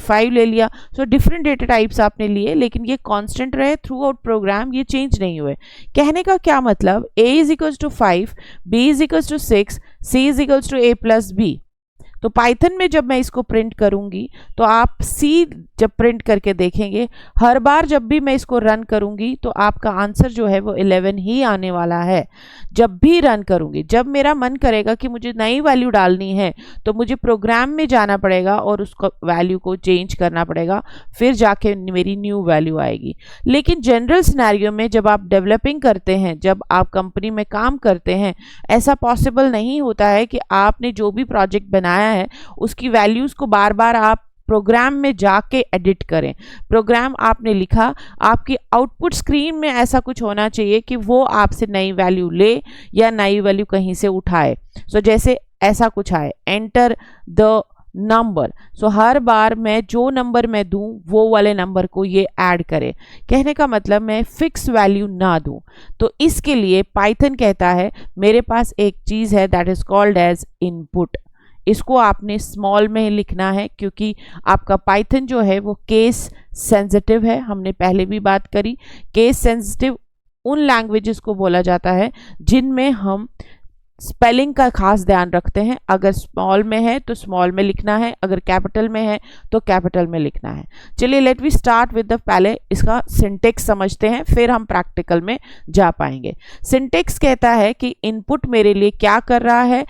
5 ले लिया। So different data types आपने लिए, लेकिन ये कांस्टेंट रहे थ्रू आउट प्रोग्राम, ये चेंज नहीं हुए। कहने का क्या मतलब, a is equals to 5, b is equals to 6, c is equals to a plus b। तो पाइथन में जब मैं इसको प्रिंट करूंगी तो आप C जब प्रिंट करके देखेंगे, हर बार जब भी मैं इसको रन करूंगी तो आपका आंसर जो है वो 11 ही आने वाला है। जब भी रन करूंगी, जब मेरा मन करेगा कि मुझे नई वैल्यू डालनी है तो मुझे प्रोग्राम में जाना पड़ेगा और उसको वैल्यू को चेंज करना पड़ेगा, फिर जाके मेरी न्यू वैल्यू आएगी। लेकिन जनरल सिनेरियो में जब आप डेवलपिंग करते हैं, जब आप कंपनी में काम करते हैं, ऐसा पॉसिबल नहीं होता है कि आपने जो भी प्रोजेक्ट बनाया है उसकी वैल्यूज को बार बार आप प्रोग्राम में जाके एडिट करें। प्रोग्राम आपने लिखा, आपकी आउटपुट स्क्रीन में ऐसा कुछ होना चाहिए कि वो आपसे नई वैल्यू ले या नई वैल्यू कहीं से उठाए। सो जैसे ऐसा कुछ आए, एंटर द नंबर। सो हर बार मैं जो नंबर मैं दूं वो वाले नंबर को ये ऐड करे। कहने का मतलब मैं फिक्स वैल्यू ना दूं। तो इसके लिए पाइथन कहता है मेरे पास एक चीज है that is called as input. इसको आपने स्मॉल में लिखना है क्योंकि आपका पाइथन जो है वो केस सेंसिटिव है। हमने पहले भी बात करी, केस सेंसिटिव उन लैंग्वेजेस को बोला जाता है जिनमें हम स्पेलिंग का खास ध्यान रखते हैं। अगर स्मॉल में है तो स्मॉल में लिखना है, अगर कैपिटल में है तो कैपिटल में लिखना है। चलिए let we start with the, पहले इसका सिंटेक्स समझते हैं, फिर हम प्रैक्टिकल में जा पाएंगे। सिंटेक्स कहता है कि इनपुट मेरे लिए क्या कर रहा है।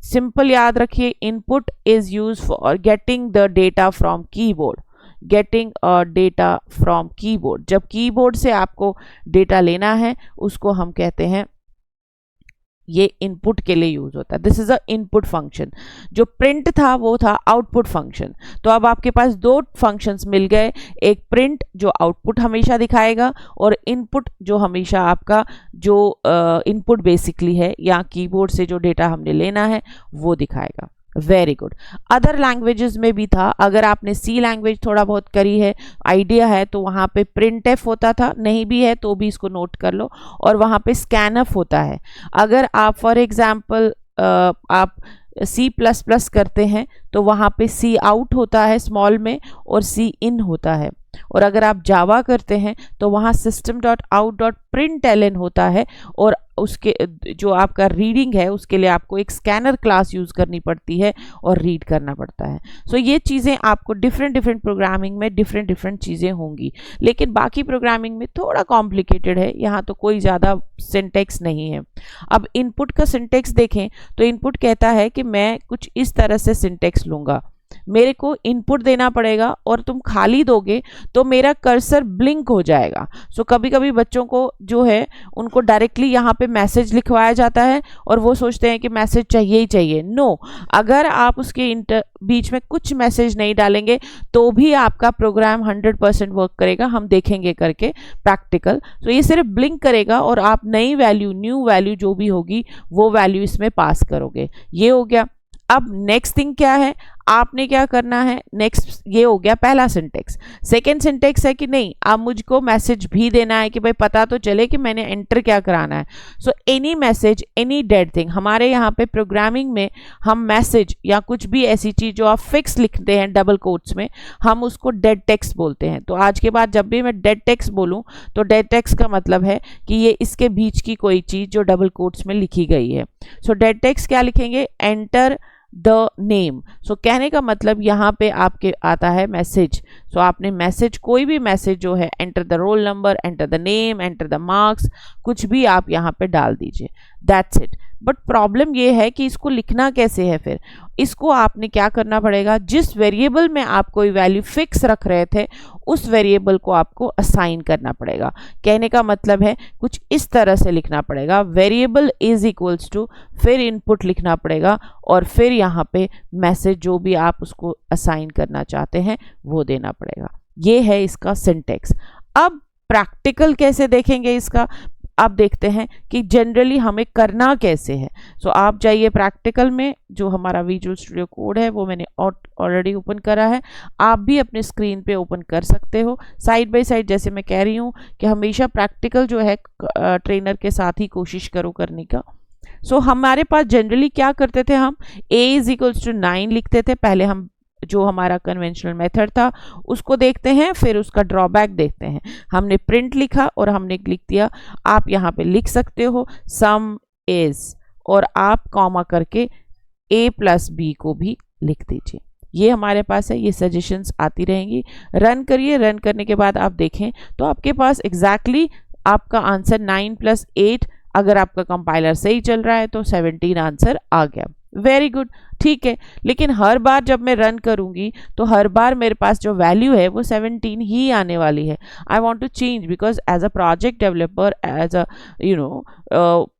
सिंपल याद रखिए, input is use for getting the data from keyboard. Getting data from keyboard, जब कीबोर्ड से आपको डेटा लेना है उसको हम कहते हैं, ये इनपुट के लिए यूज होता है। This is a input function. जो प्रिंट था वो था आउटपुट फंक्शन। तो अब आपके पास दो फंक्शंस मिल गए, एक प्रिंट जो आउटपुट हमेशा दिखाएगा और इनपुट जो हमेशा आपका जो इनपुट बेसिकली है या कीबोर्ड से जो डेटा हमने लेना है वो दिखाएगा। Very good. अदर लैंग्वेजेस में भी था, अगर आपने सी लैंग्वेज थोड़ा बहुत करी है, आइडिया है, तो वहाँ पे प्रिंट एफ होता था, नहीं भी है तो भी इसको नोट कर लो, और वहाँ पे स्कैन एफ होता है। अगर आप फॉर एग्जांपल आप C++ करते हैं तो वहाँ पे सी आउट होता है स्मॉल में और सी इन होता है। और अगर आप जावा करते हैं तो वहाँ system.out.println होता है, और उसके जो आपका रीडिंग है उसके लिए आपको एक स्कैनर क्लास यूज़ करनी पड़ती है और रीड करना पड़ता है। सो ये चीज़ें आपको डिफरेंट प्रोग्रामिंग में डिफरेंट चीज़ें होंगी, लेकिन बाकी प्रोग्रामिंग में थोड़ा कॉम्प्लिकेटेड है, यहाँ तो कोई ज़्यादा सिंटेक्स नहीं है। अब इनपुट का सिंटेक्स देखें तो इनपुट कहता है कि मैं कुछ इस तरह से सिंटेक्स लूँगा, मेरे को इनपुट देना पड़ेगा और तुम खाली दोगे तो मेरा कर्सर ब्लिंक हो जाएगा। सो कभी कभी बच्चों को जो है उनको डायरेक्टली यहाँ पे मैसेज लिखवाया जाता है और वो सोचते हैं कि मैसेज चाहिए ही चाहिए। नो, अगर आप उसके बीच में कुछ मैसेज नहीं डालेंगे तो भी आपका प्रोग्राम 100% वर्क करेगा। हम देखेंगे करके प्रैक्टिकल। तो ये सिर्फ ब्लिंक करेगा और आप नई वैल्यू, न्यू वैल्यू जो भी होगी वो वैल्यू इसमें पास करोगे। ये हो गया। अब नेक्स्ट थिंग क्या है, आपने क्या करना है नेक्स्ट, ये हो गया पहला सिंटेक्स। सेकेंड सिंटेक्स है कि नहीं, अब मुझको मैसेज भी देना है कि भाई पता तो चले कि मैंने एंटर क्या कराना है। So any message, any dead thing, हमारे यहाँ पे प्रोग्रामिंग में हम मैसेज या कुछ भी ऐसी चीज जो आप फिक्स लिखते हैं डबल कोट्स में, हम उसको डेड टेक्स्ट बोलते हैं। तो आज के बाद जब भी मैं डेड टेक्स्ट बोलूँ तो डेड टेक्स्ट का मतलब है कि ये इसके बीच की कोई चीज जो डबल कोट्स में लिखी गई है। सो डेड टेक्स्ट क्या लिखेंगे, एंटर द नेम। सो कहने का मतलब यहाँ पे आपके आता है मैसेज। सो आपने मैसेज, कोई भी मैसेज जो है, enter the roll number, enter the name, enter the marks, कुछ भी आप यहाँ पे डाल दीजिए, दैट्स इट। बट प्रॉब्लम ये है कि इसको लिखना कैसे है। फिर इसको आपने क्या करना पड़ेगा, जिस वेरिएबल में आप कोई वैल्यू फिक्स रख रहे थे उस वेरिएबल को आपको असाइन करना पड़ेगा। कहने का मतलब है कुछ इस तरह से लिखना पड़ेगा, वेरिएबल इज इक्वल्स टू, फिर इनपुट लिखना पड़ेगा और फिर यहाँ पे मैसेज जो भी आप उसको असाइन करना चाहते हैं वो देना पड़ेगा। ये है इसका सिंटेक्स। अब प्रैक्टिकल कैसे देखेंगे इसका, अब देखते हैं कि जनरली हमें करना कैसे है। सो आप जाइए प्रैक्टिकल में, जो हमारा विजुअल स्टूडियो कोड है वो मैंने ऑलरेडी ओपन करा है, आप भी अपने स्क्रीन पे ओपन कर सकते हो साइड बाय साइड। जैसे मैं कह रही हूँ कि हमेशा प्रैक्टिकल जो है ट्रेनर के साथ ही कोशिश करो करने का। सो हमारे पास जनरली क्या करते थे, हम a इज इक्वल्स टू 9 लिखते थे। पहले हम जो हमारा कन्वेंशनल मेथड था उसको देखते हैं, फिर उसका ड्रॉबैक देखते हैं। हमने प्रिंट लिखा और हमने लिख दिया, आप यहाँ पे लिख सकते हो सम इज, और आप कॉमा करके a प्लस बी को भी लिख दीजिए। ये हमारे पास है, ये सजेशंस आती रहेंगी। रन करिए, रन करने के बाद आप देखें तो आपके पास एग्जैक्टली आपका आंसर 9 + 8, अगर आपका कंपाइलर सही चल रहा है तो 17 आंसर आ गया। वेरी गुड, ठीक है। लेकिन हर बार जब मैं रन करूंगी तो हर बार मेरे पास जो वैल्यू है वो 17 ही आने वाली है। I want to change, because as a project developer, as a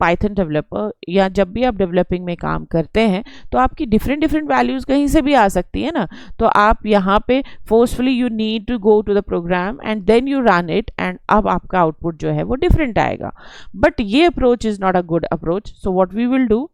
Python developer, या जब भी आप डेवलपिंग में काम करते हैं तो आपकी डिफरेंट वैल्यूज कहीं से भी आ सकती है ना। तो आप यहाँ पे forcefully you need to go to the program and then you run it, and अब आपका आउटपुट जो है वो डिफरेंट आएगा। बट ये approach is not a good approach. So what we will do,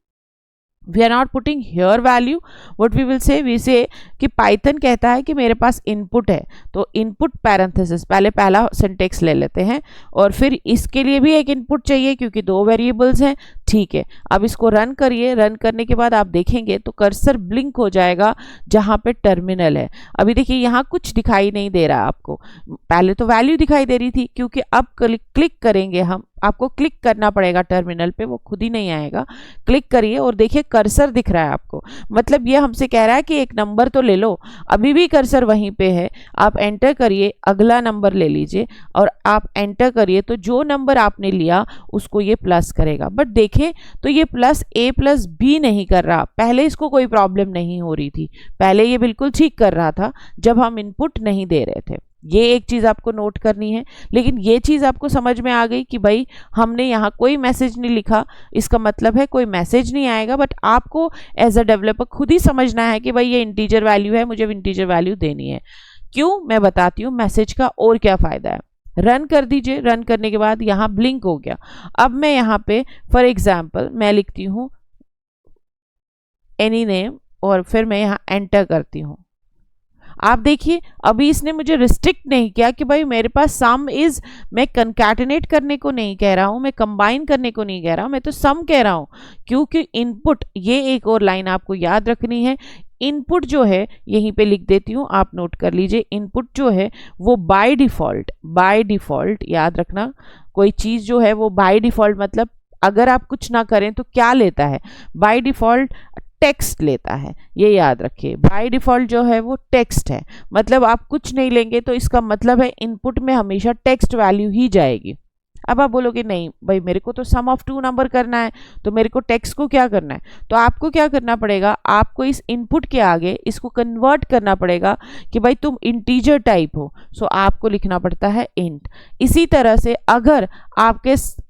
we are not putting here value. what we will say, we say कि Python कहता है कि मेरे पास इनपुट है, तो इनपुट पैरेंथेसिस, पहला सिंटेक्स ले लेते हैं, और फिर इसके लिए भी एक इनपुट चाहिए क्योंकि 2 वेरिएबल्स हैं। ठीक है, अब इसको रन करिए। रन करने के बाद आप देखेंगे तो कर्सर ब्लिंक हो जाएगा जहाँ पे टर्मिनल है। अभी देखिए यहाँ कुछ दिखाई नहीं दे रहा आपको, पहले तो वैल्यू दिखाई दे रही थी, क्योंकि अब क्लिक करेंगे हम, आपको क्लिक करना पड़ेगा टर्मिनल पे, वो खुद ही नहीं आएगा। क्लिक करिए और देखिए कर्सर दिख रहा है आपको, मतलब ये हमसे कह रहा है कि एक नंबर तो ले लो। अभी भी कर्सर वहीं पे है, आप एंटर करिए, अगला नंबर ले लीजिए और आप एंटर करिए, तो जो नंबर आपने लिया उसको ये प्लस करेगा। बट देखें तो ये प्लस a + b नहीं कर रहा। पहले इसको कोई प्रॉब्लम नहीं हो रही थी, पहले ये बिल्कुल ठीक कर रहा था जब हम इनपुट नहीं दे रहे थे। ये एक चीज़ आपको नोट करनी है। लेकिन ये चीज़ आपको समझ में आ गई कि भाई हमने यहाँ कोई मैसेज नहीं लिखा, इसका मतलब है कोई मैसेज नहीं आएगा, बट आपको एज अ डेवलपर खुद ही समझना है कि भाई ये इंटीजर वैल्यू है, मुझे इंटीजर वैल्यू देनी है। क्यों, मैं बताती हूँ मैसेज का और क्या फ़ायदा है। रन कर दीजिए, रन करने के बाद यहाँ ब्लिंक हो गया। अब मैं यहाँ पे फॉर एग्जाम्पल मैं लिखती हूँ एनी नेम और फिर मैं यहाँ एंटर करती हूँ। आप देखिए अभी इसने मुझे रिस्ट्रिक्ट नहीं किया कि भाई मेरे पास सम इज, मैं कंकैटिनेट करने को नहीं कह रहा हूँ, मैं कंबाइन करने को नहीं कह रहा हूँ, मैं तो सम कह रहा हूँ। क्योंकि इनपुट, ये एक और लाइन आपको याद रखनी है, इनपुट जो है यहीं पे लिख देती हूँ, आप नोट कर लीजिए। इनपुट जो है वो बाय डिफ़ॉल्ट याद रखना, कोई चीज़ जो है वो बाय डिफ़ॉल्ट मतलब अगर आप कुछ ना करें तो क्या लेता है, बाय डिफ़ॉल्ट टेक्स्ट लेता है। ये याद रखिए, बाय डिफ़ॉल्ट जो है वो टेक्स्ट है, मतलब आप कुछ नहीं लेंगे तो इसका मतलब है इनपुट में हमेशा टेक्स्ट वैल्यू ही जाएगी। अब आप बोलोगे नहीं भाई मेरे को तो सम ऑफ 2 नंबर करना है, तो मेरे को टेक्स्ट को क्या करना है, तो आपको क्या करना पड़ेगा, आपको इस इनपुट के आगे इसको कन्वर्ट करना पड़ेगा कि भाई तुम इंटीजर टाइप हो, सो आपको लिखना पड़ता है इंट। इसी तरह से अगर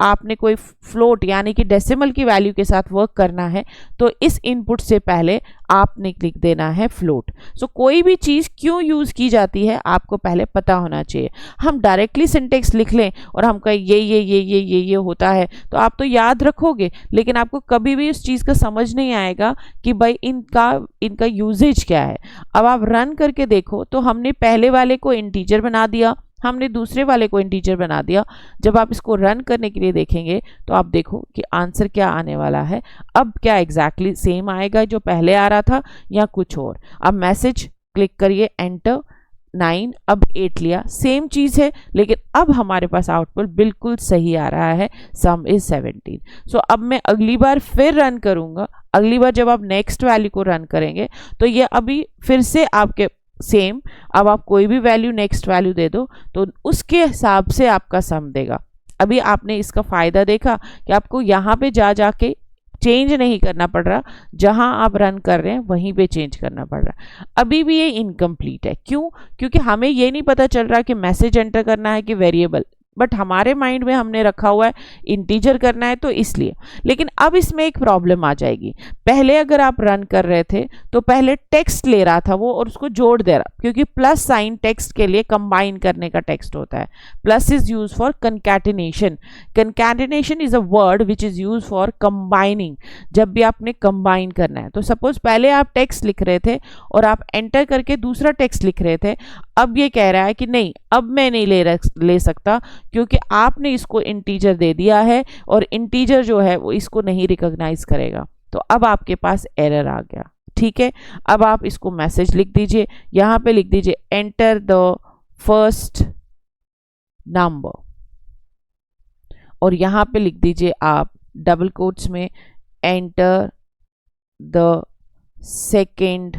आपने कोई फ्लोट यानी कि डेसिमल की वैल्यू के साथ वर्क करना है तो इस इनपुट से पहले आपने लिख देना है फ्लोट। सो कोई भी चीज़ क्यों यूज़ की जाती है आपको पहले पता होना चाहिए। हम डायरेक्टली सिंटेक्स लिख लें और हम कहें ये होता है तो आप तो याद रखोगे, लेकिन आपको कभी भी उस चीज़ का समझ नहीं आएगा कि भाई इनका यूजेज क्या है। अब आप रन करके देखो तो हमने पहले वाले को इंटीजर बना दिया, हमने दूसरे वाले को इंटीजर बना दिया। जब आप इसको रन करने के लिए देखेंगे तो आप देखो कि आंसर क्या आने वाला है। अब क्या एग्जैक्टली सेम आएगा जो पहले आ रहा था या कुछ और। अब मैसेज क्लिक करिए, एंटर, 9 अब 8 लिया, सेम चीज़ है, लेकिन अब हमारे पास आउटपुट बिल्कुल सही आ रहा है, सम इज 17। सो अब मैं अगली बार फिर रन करूँगा, अगली बार जब आप नेक्स्ट वैल्यू को रन करेंगे तो ये अभी फिर से आपके सेम, अब आप कोई भी वैल्यू नेक्स्ट वैल्यू दे दो तो उसके हिसाब से आपका सम देगा। अभी आपने इसका फ़ायदा देखा कि आपको यहाँ पे जाके चेंज नहीं करना पड़ रहा, जहां आप रन कर रहे हैं वहीं पे चेंज करना पड़ रहा है। अभी भी ये इनकम्प्लीट है, क्यों, क्योंकि हमें ये नहीं पता चल रहा कि मैसेज एंटर करना है कि वेरिएबल, बट हमारे माइंड में हमने रखा हुआ है इंटीजर करना है तो इसलिए। लेकिन अब इसमें एक प्रॉब्लम आ जाएगी, पहले अगर आप रन कर रहे थे तो पहले टेक्स्ट ले रहा था वो और उसको जोड़ दे रहा, क्योंकि प्लस साइन टेक्स्ट के लिए कंबाइन करने का टेक्स्ट होता है। Plus is use for concatenation, concatenation is a word which is use for combining, जब भी आपने कंबाइन करना है। तो सपोज पहले आप टेक्स्ट लिख रहे थे और आप एंटर करके दूसरा टेक्स्ट लिख रहे थे, अब ये कह रहा है कि नहीं अब मैं नहीं ले सकता क्योंकि आपने इसको इंटीजर दे दिया है और इंटीजर जो है वो इसको नहीं रिकॉग्नाइज करेगा। तो अब आपके पास एरर आ गया। ठीक है, अब आप इसको मैसेज लिख दीजिए, यहाँ पे लिख दीजिए एंटर द फर्स्ट नंबर, और यहाँ पे लिख दीजिए आप डबल कोट्स में enter the second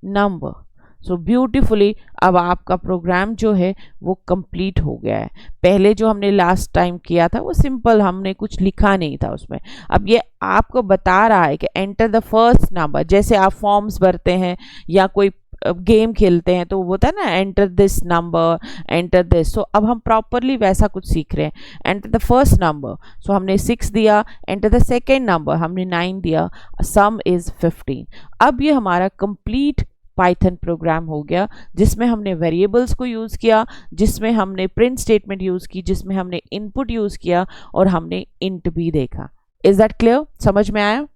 number. So beautifully अब आपका प्रोग्राम जो है वो कंप्लीट हो गया है। पहले जो हमने लास्ट टाइम किया था वो सिंपल, हमने कुछ लिखा नहीं था उसमें। अब ये आपको बता रहा है कि एंटर द फर्स्ट नंबर, जैसे आप फॉर्म्स भरते हैं या कोई गेम खेलते हैं तो वो होता है ना enter this number, enter this. So अब हम प्रॉपरली वैसा कुछ सीख रहे हैं। Enter the first number, so हमने 6 दिया। एंटर द सेकेंड नंबर, हमने 9 दिया। सम इज 15। अब ये हमारा कंप्लीट पाइथन प्रोग्राम हो गया, जिसमें हमने वेरिएबल्स को यूज़ किया, जिसमें हमने प्रिंट स्टेटमेंट यूज़ की, जिसमें हमने इनपुट यूज़ किया और हमने इंट भी देखा। Is that clear? समझ में आया?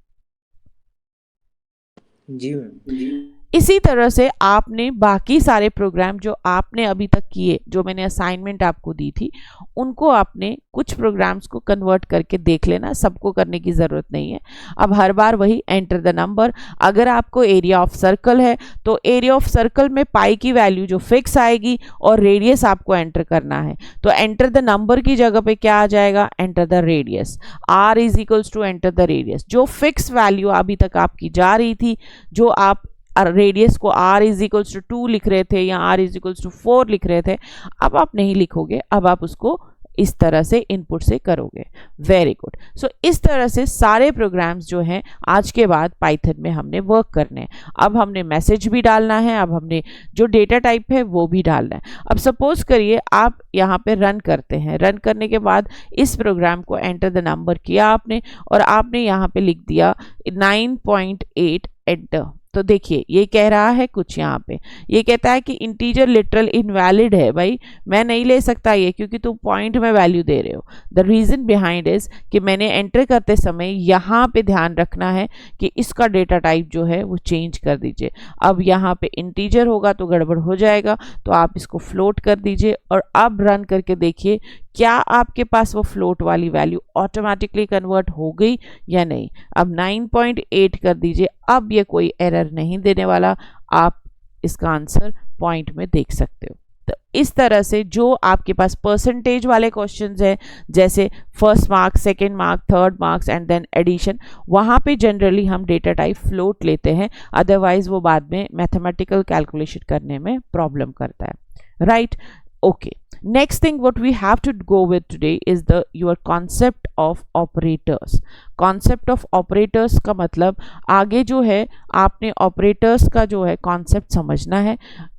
जी मैम। इसी तरह से आपने बाकी सारे प्रोग्राम जो आपने अभी तक किए, जो मैंने असाइनमेंट आपको दी थी, उनको आपने कुछ प्रोग्राम्स को कन्वर्ट करके देख लेना, सबको करने की ज़रूरत नहीं है। अब हर बार वही एंटर द नंबर। अगर आपको एरिया ऑफ सर्कल है तो एरिया ऑफ सर्कल में पाई की वैल्यू जो फिक्स आएगी और रेडियस आपको एंटर करना है, तो एंटर द नंबर की जगह पे क्या आ जाएगा? Enter the radius. R is equals to enter the radius. जो फिक्स वैल्यू अभी तक आपकी जा रही थी, जो आप रेडियस को r इज इक्वल्स टू 2 लिख रहे थे या r इज इक्वल्स टू 4 लिख रहे थे, अब आप नहीं लिखोगे, अब आप उसको इस तरह से इनपुट से करोगे। Very good. सो इस तरह से सारे प्रोग्राम्स जो हैं आज के बाद पाइथन में हमने वर्क करने हैं। अब हमने मैसेज भी डालना है, अब हमने जो डेटा टाइप है वो भी डालना है। अब सपोज करिए आप यहाँ पे रन करते हैं, रन करने के बाद इस प्रोग्राम को एंटर द नंबर किया आपने और आपने यहाँ पे लिख दिया 9.8 एंटर। तो देखिए ये कह रहा है कुछ, यहाँ पे ये कहता है कि इंटीजर लिटरल इनवैलिड है। भाई मैं नहीं ले सकता ये, क्योंकि तुम पॉइंट में वैल्यू दे रहे हो। द रीज़न बिहाइंड इज कि मैंने एंटर करते समय यहाँ पे ध्यान रखना है कि इसका डेटा टाइप जो है वो चेंज कर दीजिए। अब यहाँ पे इंटीजर होगा तो गड़बड़ हो जाएगा, तो आप इसको फ्लोट कर दीजिए और अब रन करके देखिए क्या आपके पास वो फ्लोट वाली वैल्यू ऑटोमेटिकली कन्वर्ट हो गई या नहीं। अब 9.8 कर दीजिए, अब ये कोई एरर नहीं देने वाला, आप इसका आंसर पॉइंट में देख सकते हो। तो इस तरह से जो आपके पास परसेंटेज वाले क्वेश्चंस हैं, जैसे first mark, second mark, third marks and then addition, वहाँ पे जनरली हम डेटा टाइप फ्लोट लेते हैं, अदरवाइज वो बाद में मैथमेटिकल कैलकुलेशन करने में प्रॉब्लम करता है। Right? Okay, next thing what we have to go with today is your concept of operators. Concept of operators का मतलब आगे जो है आपने operators का जो है concept समझना है,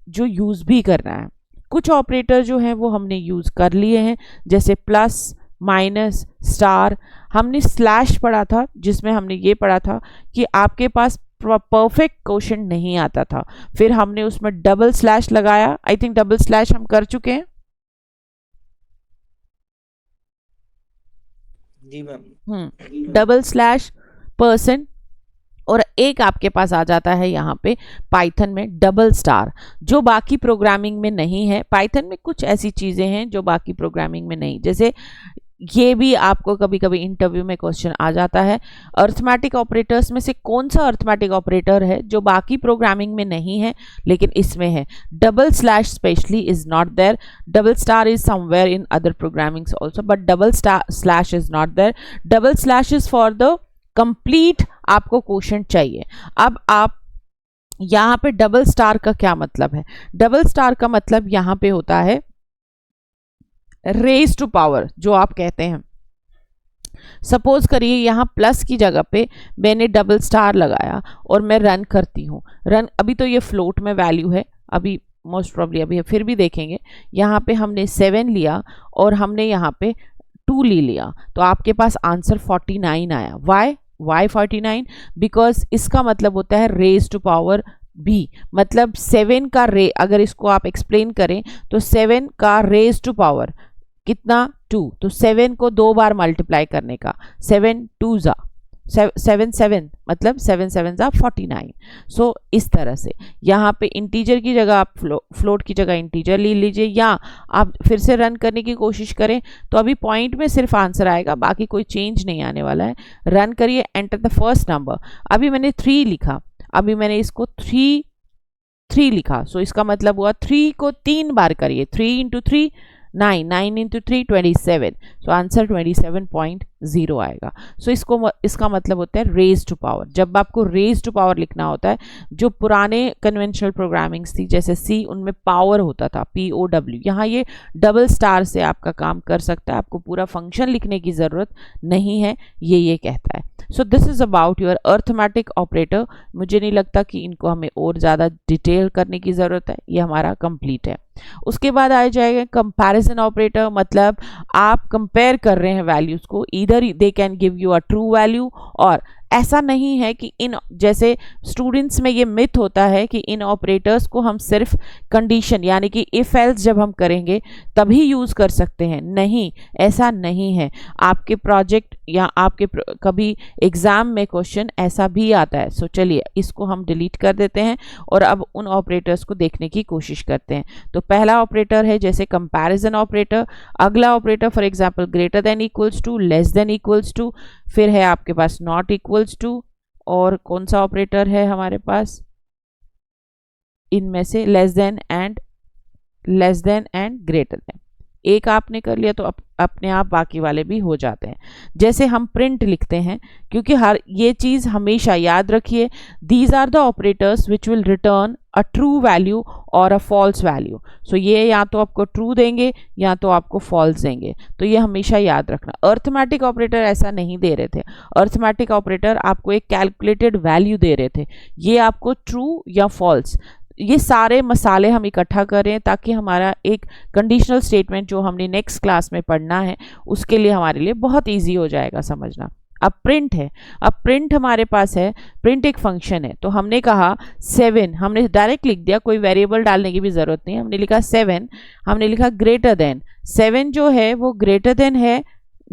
जो यूज़ भी करना है। कुछ ऑपरेटर जो हैं वो हमने यूज़ कर लिए हैं, जैसे प्लस, माइनस, स्टार। हमने स्लैश पढ़ा था, जिसमें हमने ये पढ़ा था कि आपके पास परफेक्ट क्वेश्चन नहीं आता था, फिर हमने उसमें डबल स्लैश लगाया। आई थिंक डबल स्लैश हम कर चुके हैं। जी मैम। डबल स्लैश परसेंट, और एक आपके पास आ जाता है यहाँ पे पाइथन में डबल स्टार, जो बाकी प्रोग्रामिंग में नहीं है। पाइथन में कुछ ऐसी चीज़ें हैं जो बाकी प्रोग्रामिंग में नहीं, जैसे ये भी आपको कभी कभी इंटरव्यू में क्वेश्चन आ जाता है, अर्थमेटिक ऑपरेटर्स में से कौन सा अर्थमेटिक ऑपरेटर है जो बाकी प्रोग्रामिंग में नहीं है लेकिन इसमें है। Double slash specially is not there, double star is somewhere in other programmings also, but double slash is not there. Double slash is for the complete आपको क्वेश्चन चाहिए। अब आप यहाँ पे डबल स्टार का क्या मतलब है? डबल स्टार का मतलब यहाँ पे होता है रेज टू पावर, जो आप कहते हैं। सपोज करिए यहाँ प्लस की जगह पे मैंने डबल स्टार लगाया और मैं रन करती हूँ। रन, अभी तो ये फ्लोट में वैल्यू है, अभी मोस्ट प्रॉब्ली अभी फिर भी देखेंगे। यहाँ पे हमने 7 लिया और हमने यहाँ पे 2 ले लिया, तो आपके पास आंसर 49 आया। वाई 49? बिकॉज इसका मतलब होता है रेज टू पावर बी, मतलब 7 का अगर इसको आप एक्सप्लेन करें तो 7 का रेज टू पावर कितना? 2, तो 7 को 2 बार मल्टीप्लाई करने का, 7 2 जा 7 7 मतलब 7 7 जा 49। सो इस तरह से यहाँ पे इंटीजर की जगह आप फ्लोट की जगह इंटीजर ले लीजिए, या आप फिर से रन करने की कोशिश करें तो अभी पॉइंट में सिर्फ आंसर आएगा, बाकी कोई चेंज नहीं आने वाला है। रन करिए, एंटर द फर्स्ट नंबर। अभी मैंने 3 लिखा, अभी मैंने इसको 3 लिखा, सो इसका मतलब हुआ 3 को 3 बार करिए, 3 इंटू 3 9, 9 इंटू 3 27, सो आंसर 27.0 आएगा। सो इसका मतलब होता है रेज टू पावर। जब आपको रेज टू पावर लिखना होता है, जो पुराने कन्वेंशनल प्रोग्रामिंग्स थी जैसे सी, उनमें पावर होता था POW, यहाँ ये डबल स्टार से आपका काम कर सकता है, आपको पूरा फंक्शन लिखने की ज़रूरत नहीं है, ये कहता है। So this is about your arithmetic operator. मुझे नहीं लगता कि इनको हमें और ज़्यादा डिटेल करने की ज़रूरत है, ये हमारा कंप्लीट है। उसके बाद आ जाएगा कंपैरिजन ऑपरेटर, मतलब आप कंपेयर कर रहे हैं वैल्यूज़ को, either they can give you a true value, और ऐसा नहीं है कि इन, जैसे स्टूडेंट्स में ये मिथ होता है कि इन ऑपरेटर्स को हम सिर्फ कंडीशन यानी कि इफ एल्स जब हम करेंगे तभी यूज़ कर सकते हैं। नहीं, ऐसा नहीं है। आपके प्रोजेक्ट या आपके कभी एग्ज़ाम में क्वेश्चन ऐसा भी आता है। सो चलिए इसको हम डिलीट कर देते हैं और अब उन ऑपरेटर्स को देखने की कोशिश करते हैं। तो पहला ऑपरेटर है जैसे कंपैरिजन ऑपरेटर, अगला operator for example greater than equals to, less than equals to, फिर है आपके पास नॉट इक्वल्स टू, और कौन सा ऑपरेटर है हमारे पास इनमें से less than and greater than. एक आपने कर लिया तो अपने आप बाकी वाले भी हो जाते हैं। जैसे हम प्रिंट लिखते हैं, क्योंकि हर ये चीज़ हमेशा याद रखिए, these are the operators which will return a true value और अ फॉल्स वैल्यू। सो ये या तो आपको ट्रू देंगे या तो आपको फॉल्स देंगे, तो ये हमेशा याद रखना। अर्थमेटिक ऑपरेटर ऐसा नहीं दे रहे थे। अर्थमेटिक ऑपरेटर आपको एक कैलकुलेटेड वैल्यू दे रहे थे, ये आपको ट्रू या फॉल्स, ये सारे मसाले हम इकट्ठा करें ताकि हमारा एक कंडीशनल स्टेटमेंट जो हमने नेक्स्ट क्लास में पढ़ना है उसके लिए हमारे लिए बहुत इजी हो जाएगा समझना। अब प्रिंट है, अब प्रिंट हमारे पास है, प्रिंट एक फंक्शन है। तो हमने कहा 7, हमने डायरेक्ट लिख दिया, कोई वेरिएबल डालने की भी ज़रूरत नहीं। हमने लिखा 7, हमने लिखा ग्रेटर देन 7, जो है वो ग्रेटर देन है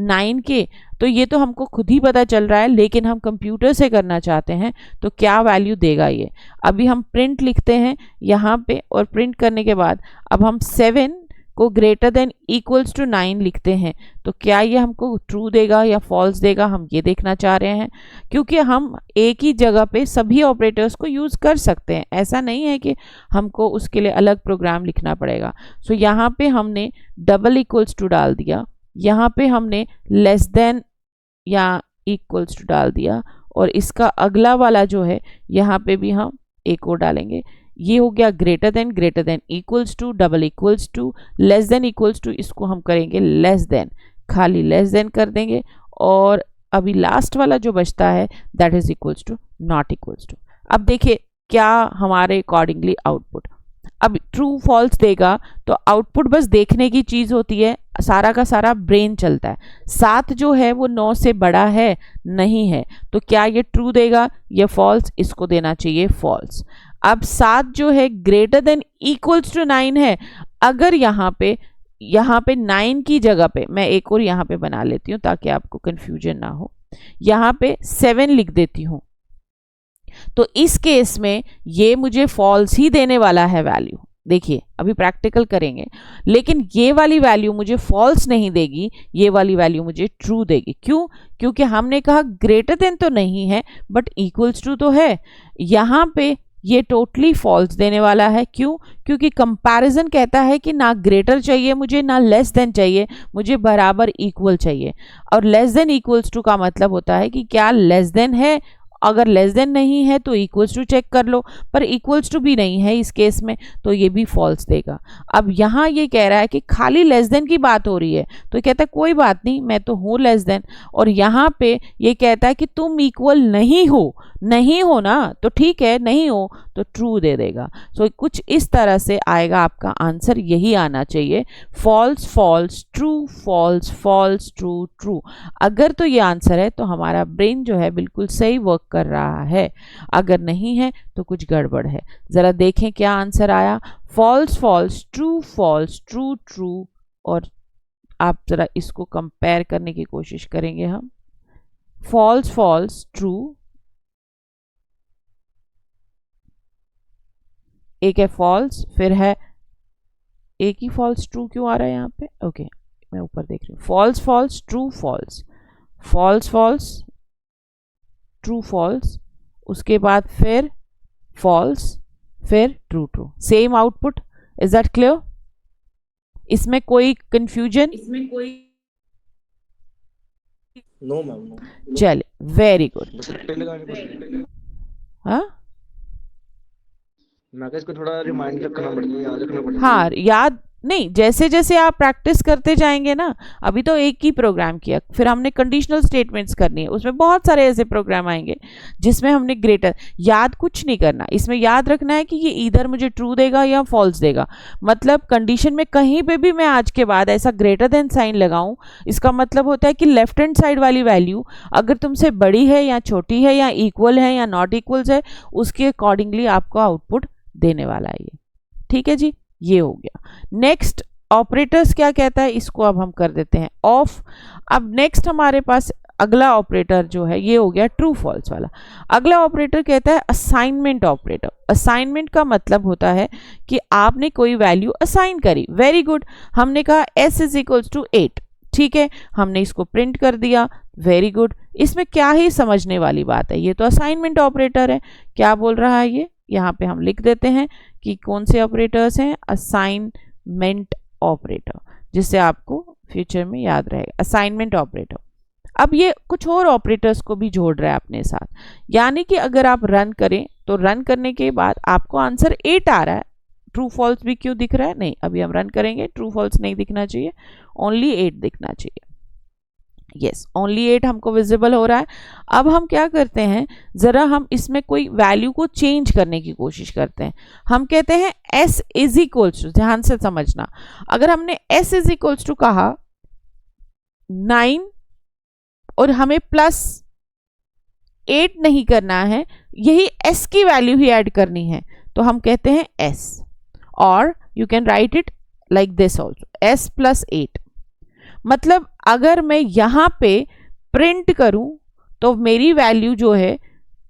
9 के। तो ये तो हमको खुद ही पता चल रहा है, लेकिन हम कंप्यूटर से करना चाहते हैं तो क्या वैल्यू देगा ये। अभी हम प्रिंट लिखते हैं यहाँ पे, और प्रिंट करने के बाद अब हम 7 को ग्रेटर देन इक्वल्स टू 9 लिखते हैं, तो क्या ये हमको ट्रू देगा या फॉल्स देगा, हम ये देखना चाह रहे हैं। क्योंकि हम एक ही जगह पे सभी ऑपरेटर्स को यूज़ कर सकते हैं, ऐसा नहीं है कि हमको उसके लिए अलग प्रोग्राम लिखना पड़ेगा। सो यहाँ पे हमने डबल इक्वल्स टू डाल दिया, यहाँ पे हमने लेस देन या इक्वल्स टू डाल दिया, और इसका अगला वाला जो है यहाँ पे भी हम एक और डालेंगे। ये हो गया greater than equals to, double equals to, less than equals to, इसको हम करेंगे लेस देन, खाली लेस देन कर देंगे, और अभी लास्ट वाला जो बचता है that is equals to not equals to. अब देखिए क्या हमारे अकॉर्डिंगली आउटपुट, अब ट्रू फॉल्स देगा तो आउटपुट बस देखने की चीज़ होती है, सारा का सारा ब्रेन चलता है। 7 जो है वो 9 से बड़ा है नहीं है, तो क्या ये ट्रू देगा या फॉल्स, इसको देना चाहिए फॉल्स। अब 7 जो है ग्रेटर देन इक्वल्स टू 9 है, अगर यहाँ पे 9 की जगह पे मैं एक और यहाँ पे बना लेती हूँ ताकि आपको कंफ्यूजन ना हो, यहाँ पे 7 लिख देती हूँ, तो इस केस में ये मुझे फॉल्स ही देने वाला है वैल्यू। देखिए अभी प्रैक्टिकल करेंगे, लेकिन ये वाली वैल्यू मुझे फॉल्स नहीं देगी, ये वाली वैल्यू मुझे ट्रू देगी। क्यों? क्योंकि हमने कहा ग्रेटर देन तो नहीं है बट इक्वल्स टू तो है। यहाँ पे ये टोटली फॉल्स देने वाला है। क्यों? क्योंकि कंपैरिजन कहता है कि ना ग्रेटर चाहिए मुझे ना लेस देन चाहिए, मुझे बराबर इक्वल चाहिए। और लेस देन इक्वल्स टू का मतलब होता है कि क्या लेस देन है, अगर लेस देन नहीं है तो इक्वल्स टू चेक कर लो, पर इक्वल्स टू भी नहीं है इस केस में, तो ये भी फॉल्स देगा। अब यहाँ ये कह रहा है कि खाली लेस देन की बात हो रही है, तो कहता है कोई बात नहीं, मैं तो हूँ लेस देन। और यहाँ पे ये कहता है कि तुम इक्वल नहीं हो ना, तो ठीक है, नहीं हो तो ट्रू दे देगा। सो कुछ इस तरह से आएगा आपका आंसर, यही आना चाहिए, false false true, false false true true. अगर तो ये आंसर है तो हमारा ब्रेन जो है बिल्कुल सही वर्क कर रहा है, अगर नहीं है तो कुछ गड़बड़ है। ज़रा देखें क्या आंसर आया, फॉल्स फॉल्स ट्रू ट्रू। और आप ज़रा इसको कंपेयर करने की कोशिश करेंगे हम, फॉल्स फॉल्स ट्रू, एक है फॉल्स, फिर है एक ही फॉल्स ट्रू क्यों आ रहा है यहाँ पे, ओके मैं ऊपर देख रही हूँ, false false true false, false false true false, उसके बाद फिर फॉल्स, फिर true true, same output. Is that clear? इसमें कोई कंफ्यूजन? No ma'am, no. चले, वेरी गुड। हाँ मैं कहा इसको थोड़ा रिमाइंड रखना पड़ेगा, याद रखना पड़ेगा। हाँ याद नहीं, जैसे जैसे आप प्रैक्टिस करते जाएंगे ना, अभी तो एक ही प्रोग्राम किया, फिर हमने कंडीशनल स्टेटमेंट्स करनी है, उसमें बहुत सारे ऐसे प्रोग्राम आएंगे जिसमें हमने ग्रेटर, याद कुछ नहीं करना, इसमें याद रखना है कि ये इधर मुझे ट्रू देगा या फॉल्स देगा। मतलब कंडीशन में कहीं पे भी मैं आज के बाद ऐसा ग्रेटर देन साइन लगाऊं, इसका मतलब होता है कि लेफ्ट हैंड साइड वाली वैल्यू अगर तुमसे बड़ी है या छोटी है या इक्वल है या नॉट इक्वल्स है, उसके अकॉर्डिंगली आपको आउटपुट देने वाला है ये। ठीक है जी, ये हो गया। नेक्स्ट ऑपरेटर्स क्या कहता है, इसको अब हम कर देते हैं ऑफ। अब नेक्स्ट हमारे पास अगला ऑपरेटर जो है ये हो गया ट्रू फॉल्स वाला। अगला ऑपरेटर कहता है असाइनमेंट ऑपरेटर। असाइनमेंट का मतलब होता है कि आपने कोई वैल्यू असाइन करी, वेरी गुड, हमने कहा s इज इक्वल्स टू 8, ठीक है, हमने इसको प्रिंट कर दिया, वेरी गुड। इसमें क्या ही समझने वाली बात है, ये तो असाइनमेंट ऑपरेटर है। क्या बोल रहा है ये, यहाँ पे हम लिख देते हैं कि कौन से ऑपरेटर्स हैं, असाइनमेंट ऑपरेटर, जिससे आपको फ्यूचर में याद रहेगा, असाइनमेंट ऑपरेटर। अब ये कुछ और ऑपरेटर्स को भी जोड़ रहा है अपने साथ, यानी कि अगर आप रन करें तो रन करने के बाद आपको आंसर 8 आ रहा है, ट्रू फॉल्स भी क्यों दिख रहा है, नहीं, अभी हम रन करेंगे, ट्रू फॉल्स नहीं दिखना चाहिए, ओनली 8 दिखना चाहिए। यस, ओनली 8 हमको विजिबल हो रहा है। अब हम क्या करते हैं, जरा हम इसमें कोई वैल्यू को चेंज करने की कोशिश करते हैं। हम कहते हैं s इज इक्वल्स टू, ध्यान से समझना, अगर हमने s इज इक्वल्स टू कहा 9 और हमें प्लस 8 नहीं करना है, यही s की वैल्यू ही ऐड करनी है, तो हम कहते हैं s, और you can write it like this also, s plus 8। मतलब अगर मैं यहां पे प्रिंट करूं तो मेरी वैल्यू जो है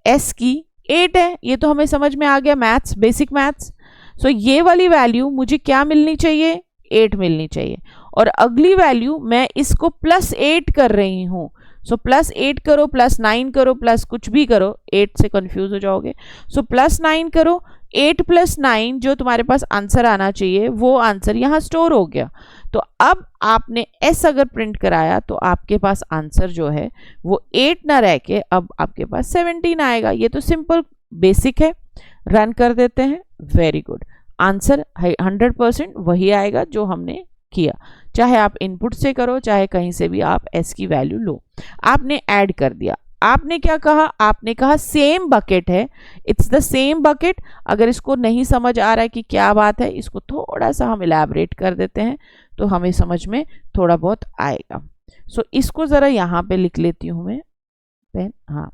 s की 8 है, ये तो हमें समझ में आ गया, मैथ्स, बेसिक मैथ्स। सो ये वाली वैल्यू मुझे क्या मिलनी चाहिए, 8 मिलनी चाहिए, और अगली वैल्यू मैं इसको प्लस 8 कर रही हूं। सो प्लस 8 करो, प्लस 9 करो, प्लस कुछ भी करो, 8 से कंफ्यूज हो जाओगे। सो प्लस 9 करो, 8 प्लस 9 जो तुम्हारे पास आंसर आना चाहिए वो आंसर यहाँ स्टोर हो गया। तो अब आपने s अगर प्रिंट कराया तो आपके पास आंसर जो है वो 8 ना रह के अब आपके पास 17 आएगा। ये तो सिंपल बेसिक है, रन कर देते हैं, वेरी गुड, आंसर 100% वही आएगा जो हमने किया, चाहे आप इनपुट से करो चाहे कहीं से भी आप s की वैल्यू लो। आपने ऐड कर दिया, आपने क्या कहा, आपने कहा सेम बकेट है, इट्स द सेम बकेट। अगर इसको नहीं समझ आ रहा है कि क्या बात है, इसको थोड़ा सा हम इलैबोरेट कर देते हैं तो हमें समझ में थोड़ा बहुत आएगा। सो इसको ज़रा यहाँ पे लिख लेती हूँ मैं पेन, हाँ,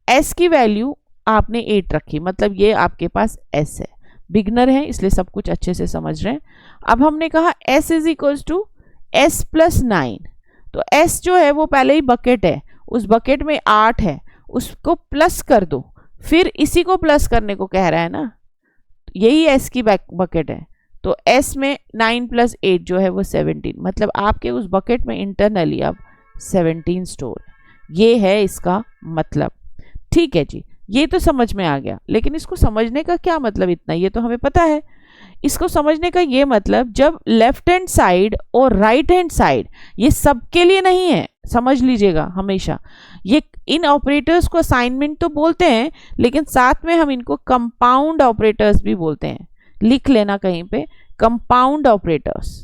s की वैल्यू आपने 8 रखी, मतलब ये आपके पास s है, बिगनर है इसलिए सब कुछ अच्छे से समझ रहे हैं। अब हमने कहा s is equals to s plus 9, तो s जो है वो पहले ही बकेट है, उस बकेट में 8 है, उसको प्लस कर दो, फिर इसी को प्लस करने को कह रहा है ना, यही s की बकेट है, तो s में 9 प्लस 8 जो है वो 17, मतलब आपके उस बकेट में इंटरनली अब 17 स्टोर है, ये है इसका मतलब। ठीक है जी, ये तो समझ में आ गया, लेकिन इसको समझने का क्या मतलब इतना, ये तो हमें पता है। इसको समझने का ये मतलब, जब लेफ्ट हैंड साइड और राइट हैंड साइड, ये सबके लिए नहीं है, समझ लीजिएगा हमेशा, ये इन ऑपरेटर्स को असाइनमेंट तो बोलते हैं लेकिन साथ में हम इनको कंपाउंड ऑपरेटर्स भी बोलते हैं, लिख लेना कहीं पे, कंपाउंड ऑपरेटर्स।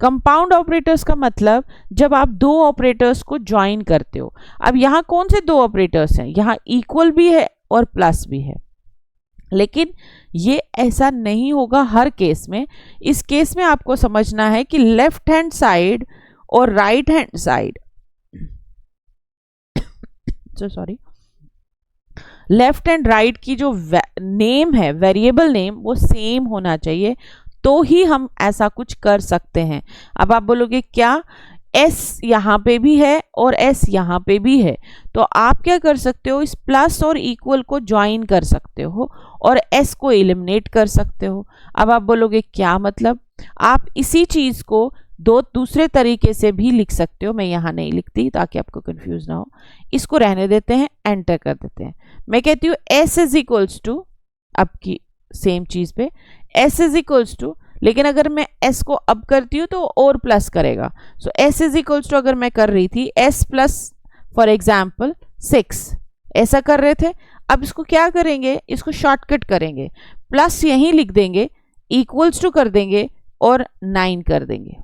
कंपाउंड ऑपरेटर्स का मतलब जब आप दो ऑपरेटर्स को ज्वाइन करते हो। अब यहां कौन से दो ऑपरेटर्स हैं, यहां इक्वल भी है और प्लस भी है, लेकिन ये ऐसा नहीं होगा हर केस में। इस केस में आपको समझना है कि लेफ्ट हैंड साइड और right hand side, sorry, left and right की जो नेम है, वेरिएबल नेम, वो सेम होना चाहिए, तो ही हम ऐसा कुछ कर सकते हैं। अब आप बोलोगे क्या, एस यहाँ पे भी है और एस यहाँ पे भी है, तो आप क्या कर सकते हो, इस प्लस और इक्वल को ज्वाइन कर सकते हो और एस को एलिमिनेट कर सकते हो। अब आप बोलोगे क्या मतलब, आप इसी चीज को दूसरे तरीके से भी लिख सकते हो। मैं यहाँ नहीं लिखती ताकि आपको कंफ्यूज ना हो, इसको रहने देते हैं, एंटर कर देते हैं। मैं कहती हूँ एस इज इक्वल्स टू, आपकी सेम चीज पे एस इज इक्वल्स टू, लेकिन अगर मैं एस को अब करती हूँ तो और प्लस करेगा। सो एस इज इक्वल्स टू अगर मैं कर रही थी एस प्लस फॉर एग्जाम्पल 6, ऐसा कर रहे थे। अब इसको क्या करेंगे, इसको शॉर्टकट करेंगे, प्लस यहीं लिख देंगे, इक्वल्स टू कर देंगे और 9 कर देंगे।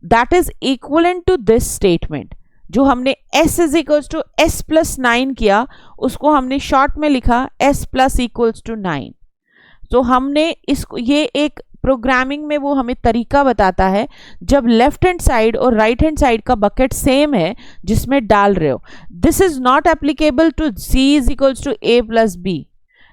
That is equivalent to this statement. जो हमने s is equals to S plus 9 किया, उसको हमने शॉर्ट में लिखा s प्लस इक्वल्स टू 9। तो हमने इसको, ये एक प्रोग्रामिंग में वो हमें तरीका बताता है जब लेफ्ट हैंड साइड और राइट हैंड साइड का बकेट सेम है जिसमें डाल रहे हो। This is not applicable to c is equals to a plus B.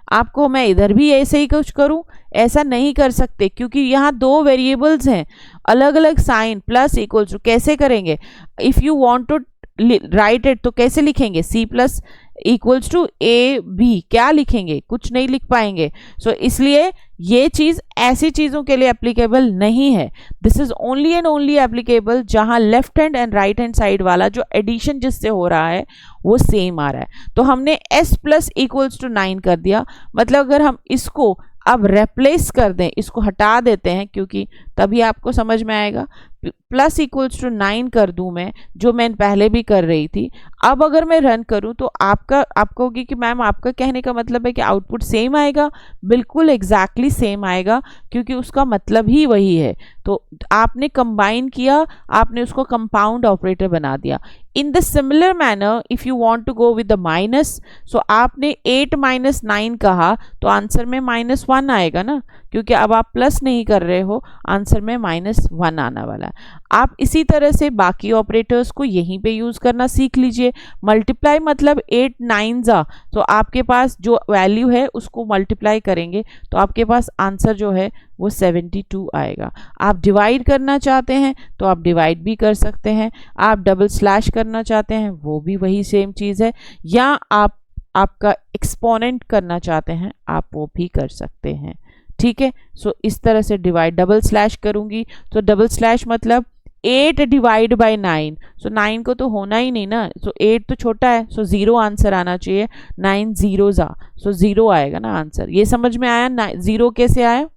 आपको मैं इधर भी ऐसे ही कुछ करूं, ऐसा नहीं कर सकते क्योंकि यहाँ दो वेरिएबल्स हैं, अलग अलग साइन, प्लस इक्वल्स टू कैसे करेंगे। If you want to write it तो कैसे लिखेंगे, c plus equals to a b, क्या लिखेंगे, कुछ नहीं लिख पाएंगे। सो इसलिए ये चीज ऐसी चीजों के लिए एप्लीकेबल नहीं है। This is only and only applicable जहां left hand and right hand side वाला जो एडिशन जिससे हो रहा है वो सेम आ रहा है। तो हमने s प्लस इक्वल्स टू 9 कर दिया, मतलब अगर हम इसको अब रिप्लेस कर दें, इसको हटा देते हैं क्योंकि तभी आपको समझ में आएगा, प्लस इक्वल्स टू 9 कर दूं मैं, जो मैं पहले भी कर रही थी। अब अगर मैं रन करूं तो आपको होगी कि मैम आपका कहने का मतलब है कि आउटपुट सेम आएगा। बिल्कुल एग्जैक्टली सेम आएगा क्योंकि उसका मतलब ही वही है। तो आपने कंबाइन किया, आपने उसको कंपाउंड ऑपरेटर बना दिया। In the similar manner if you want to go with the minus, so आपने 8 माइनस 9 कहा तो आंसर में -1 आएगा ना, क्योंकि अब आप प्लस नहीं कर रहे हो, आंसर में -1 आने वाला है। आप इसी तरह से बाकी ऑपरेटर्स को यहीं पे यूज करना सीख लीजिए। मल्टीप्लाई मतलब 8 9 जा, तो आपके पास जो वैल्यू है उसको मल्टीप्लाई करेंगे तो आपके पास आंसर जो है वो 72 आएगा। आप डिवाइड करना चाहते हैं तो आप डिवाइड भी कर सकते हैं, आप डबल स्लैश करना चाहते हैं वो भी वही सेम चीज़ है, या आप आपका एक्सपोनेंट करना चाहते हैं आप वो भी कर सकते हैं। ठीक है, सो इस तरह से डिवाइड, डबल स्लैश करूंगी तो डबल स्लैश मतलब 8 डिवाइड बाई 9, सो 9 को तो होना ही नहीं ना, सो 8 तो छोटा है, सो 0 आंसर आना चाहिए। 9 जीरो जा, सो 0 आएगा ना आंसर। ये समझ में आया, 0 कैसे आया?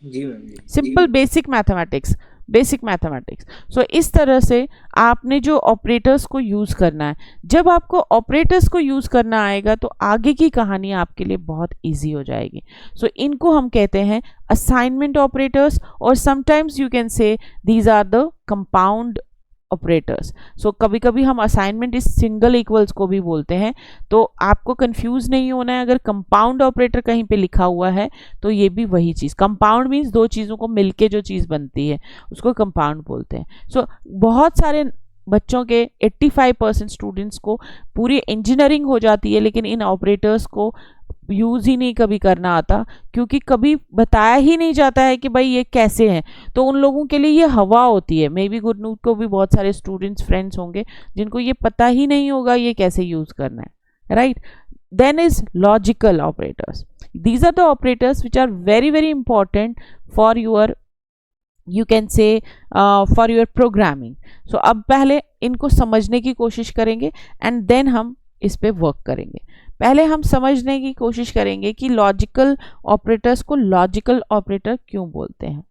जी ma'am, simple basic mathematics, basic mathematics. So इस तरह से आपने जो ऑपरेटर्स को यूज़ करना है, जब आपको ऑपरेटर्स को यूज़ करना आएगा तो आगे की कहानी आपके लिए बहुत इजी हो जाएगी। सो इनको हम कहते हैं असाइनमेंट ऑपरेटर्स, और sometimes you can say these are the compound operators. So कभी कभी हम असाइनमेंट इस सिंगल इक्वल्स को भी बोलते हैं, तो आपको कंफ्यूज नहीं होना है। अगर कंपाउंड ऑपरेटर कहीं पे लिखा हुआ है तो ये भी वही चीज़, कंपाउंड मीन्स दो चीज़ों को मिलके जो चीज़ बनती है उसको कंपाउंड बोलते हैं। सो बहुत सारे बच्चों के 85% स्टूडेंट्स को पूरी इंजीनियरिंग हो जाती है लेकिन इन ऑपरेटर्स को यूज़ ही नहीं कभी करना आता, क्योंकि कभी बताया ही नहीं जाता है कि भाई ये कैसे हैं। तो उन लोगों के लिए ये हवा होती है। मे बी गुरनूर को भी बहुत सारे स्टूडेंट्स फ्रेंड्स होंगे जिनको ये पता ही नहीं होगा ये कैसे यूज़ करना है, right. Then is logical operators. These are the operators which are very very important for your, you can say for your programming. So अब पहले इनको समझने की कोशिश करेंगे एंड देन हम इस पे वर्क करेंगे। पहले हम समझने की कोशिश करेंगे कि लॉजिकल ऑपरेटर्स को लॉजिकल ऑपरेटर क्यों बोलते हैं।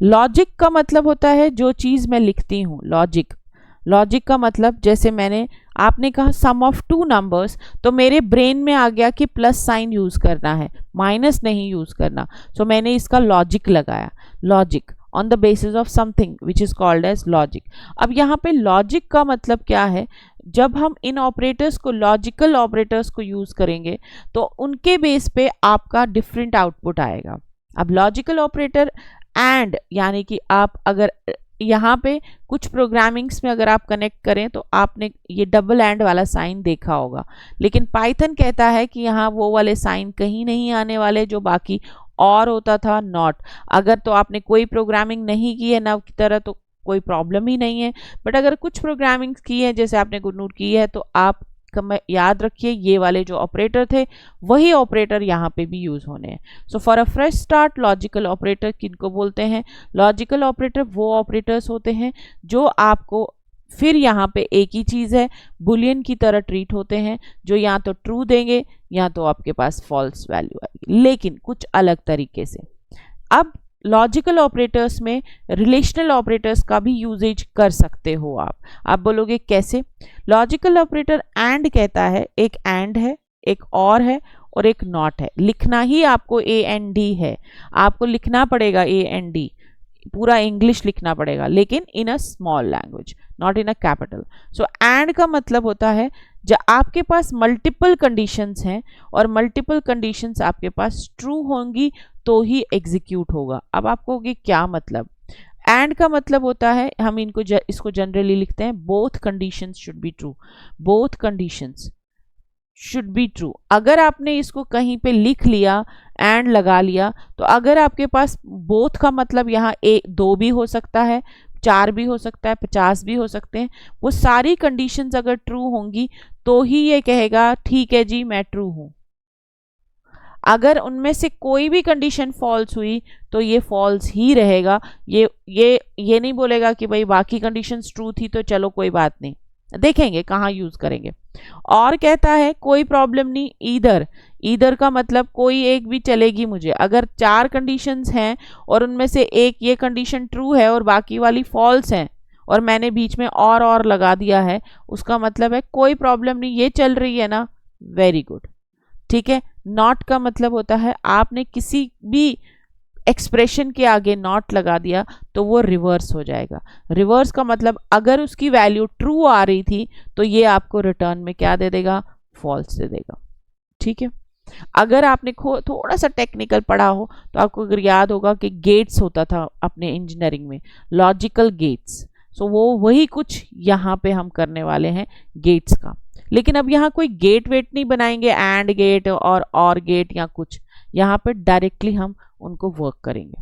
लॉजिक का मतलब होता है जो चीज़ मैं लिखती हूँ, लॉजिक। लॉजिक का मतलब जैसे आपने कहा सम ऑफ 2 नंबर्स, तो मेरे ब्रेन में आ गया कि प्लस साइन यूज़ करना है, माइनस नहीं यूज़ करना। सो मैंने इसका लॉजिक लगाया, logic on the basis of something which is called as logic. अब यहाँ पे लॉजिक का मतलब क्या है, जब हम इन ऑपरेटर्स को, लॉजिकल ऑपरेटर्स को यूज़ करेंगे तो उनके बेस पे आपका डिफरेंट आउटपुट आएगा। अब लॉजिकल ऑपरेटर एंड, यानी कि आप अगर यहाँ पे कुछ प्रोग्रामिंग्स में अगर आप कनेक्ट करें तो आपने ये डबल एंड वाला साइन देखा होगा, लेकिन पाइथन कहता है कि यहाँ वो वाले साइन कहीं नहीं आने वाले जो बाकी और होता था नॉट। अगर तो आपने कोई प्रोग्रामिंग नहीं की है नव की तरह तो कोई प्रॉब्लम ही नहीं है, बट अगर कुछ प्रोग्रामिंग की है जैसे आपने गुडनूर की है तो आप याद रखिए ये वाले जो ऑपरेटर थे वही ऑपरेटर यहाँ पे भी यूज होने हैं। So for a fresh start logical operator किनको बोलते हैं? लॉजिकल ऑपरेटर वो ऑपरेटर्स होते हैं जो आपको फिर यहाँ पे एक ही चीज़ है, बुलियन की तरह ट्रीट होते हैं, जो या तो ट्रू देंगे या तो आपके पास फॉल्स वैल्यू आएगी, लेकिन कुछ अलग तरीके से। अब लॉजिकल ऑपरेटर्स में रिलेशनल ऑपरेटर्स का भी यूजेज कर सकते हो आप बोलोगे कैसे? लॉजिकल ऑपरेटर एंड कहता है, एक एंड है, एक और एक नॉट है। लिखना ही आपको AND है, आपको लिखना पड़ेगा AND, पूरा इंग्लिश लिखना पड़ेगा, लेकिन in a small language, not in a capital. So and का मतलब होता है जब आपके पास मल्टीपल कंडीशंस हैं और मल्टीपल कंडीशंस आपके पास ट्रू होंगी तो ही एग्जीक्यूट होगा। अब आपको क्या मतलब? एंड का मतलब होता है, हम इसको जनरली लिखते हैं, both conditions should be true, both conditions should be true. अगर आपने इसको कहीं पे लिख लिया एंड लगा लिया तो अगर आपके पास बोथ का मतलब यहाँ दो भी हो सकता है, 4 भी हो सकता है, 50 भी हो सकते हैं, वो सारी कंडीशंस अगर ट्रू होंगी तो ही ये कहेगा ठीक है जी मैं ट्रू हूं। अगर उनमें से कोई भी कंडीशन फॉल्स हुई तो ये फॉल्स ही रहेगा, ये नहीं बोलेगा कि भाई बाकी कंडीशंस ट्रू थी तो चलो कोई बात नहीं, देखेंगे कहाँ यूज करेंगे। और कहता है कोई प्रॉब्लम नहीं, ईदर का मतलब कोई एक भी चलेगी मुझे। अगर 4 कंडीशंस हैं और उनमें से एक ये कंडीशन ट्रू है और बाकी वाली फॉल्स हैं और मैंने बीच में और लगा दिया है, उसका मतलब है कोई प्रॉब्लम नहीं, ये चल रही है ना, वेरी गुड, ठीक है। नॉट का मतलब होता है आपने किसी भी एक्सप्रेशन के आगे नॉट लगा दिया तो वो रिवर्स हो जाएगा। रिवर्स का मतलब अगर उसकी वैल्यू ट्रू आ रही थी तो ये आपको रिटर्न में क्या दे देगा? फॉल्स दे देगा, ठीक है। अगर आपने थोड़ा सा टेक्निकल पढ़ा हो तो आपको अगर याद होगा कि गेट्स होता था अपने इंजीनियरिंग में, लॉजिकल गेट्स। सो वो वही कुछ यहाँ पे हम करने वाले हैं गेट्स का, लेकिन अब यहाँ कोई गेट वेट नहीं बनाएंगे एंड गेट और गेट या कुछ, यहाँ पे डायरेक्टली हम उनको वर्क करेंगे।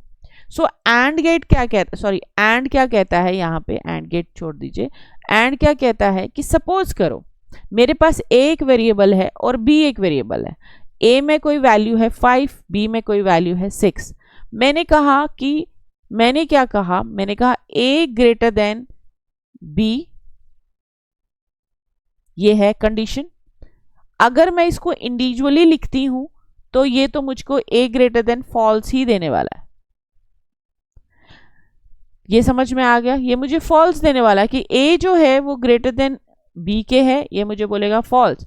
सो एंड गेट क्या कहता है, सॉरी एंड क्या कहता है, यहाँ पे एंड गेट छोड़ दीजिए। एंड क्या कहता है कि सपोज करो मेरे पास A एक वेरिएबल है और B एक वेरिएबल है, A में कोई वैल्यू है 5, B में कोई वैल्यू है 6। मैंने क्या कहा, मैंने कहा A ग्रेटर देन B, ये है कंडीशन। अगर मैं इसको इंडिविजुअली लिखती हूं तो ये तो मुझको A ग्रेटर देन फॉल्स ही देने वाला है, ये समझ में आ गया? ये मुझे फॉल्स देने वाला है कि A जो है वो ग्रेटर देन B के है, ये मुझे बोलेगा फॉल्स।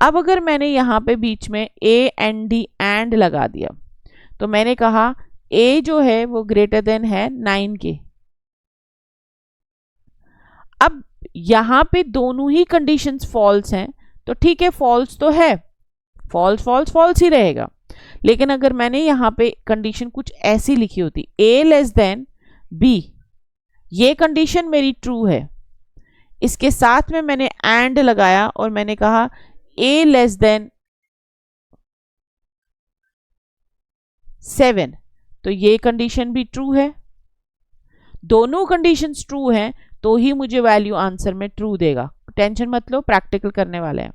अब अगर मैंने यहाँ पे बीच में AND एंड लगा दिया तो मैंने कहा A जो है वो ग्रेटर देन है 9 के। अब यहाँ पे दोनों ही कंडीशंस फॉल्स हैं तो ठीक है, फॉल्स तो है, फॉल्स ही रहेगा। लेकिन अगर मैंने यहाँ पे कंडीशन कुछ ऐसी लिखी होती, A लेस देन B, ये कंडीशन मेरी ट्रू है, इसके साथ में मैंने एंड लगाया और मैंने कहा A लेस देन 7, तो ये कंडीशन भी ट्रू है। दोनों कंडीशंस ट्रू हैं तो ही मुझे वैल्यू आंसर में ट्रू देगा, टेंशन मत लो, प्रैक्टिकल करने वाले हैं।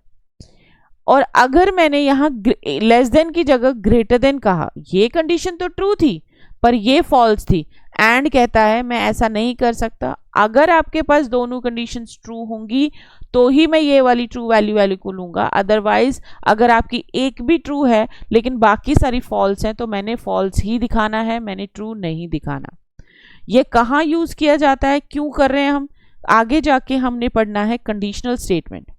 और अगर मैंने यहाँ लेस देन की जगह ग्रेटर देन कहा, ये कंडीशन तो ट्रू थी पर ये फॉल्स थी, एंड कहता है मैं ऐसा नहीं कर सकता, अगर आपके पास दोनों कंडीशंस ट्रू होंगी तो ही मैं ये वाली ट्रू वैल्यू को लूंगा, अदरवाइज अगर आपकी एक भी ट्रू है लेकिन बाकी सारी फॉल्स हैं तो मैंने फॉल्स ही दिखाना है, मैंने ट्रू नहीं दिखाना। ये कहाँ यूज किया जाता है, क्यों कर रहे हैं हम, आगे जाके हमने पढ़ना है कंडीशनल स्टेटमेंट।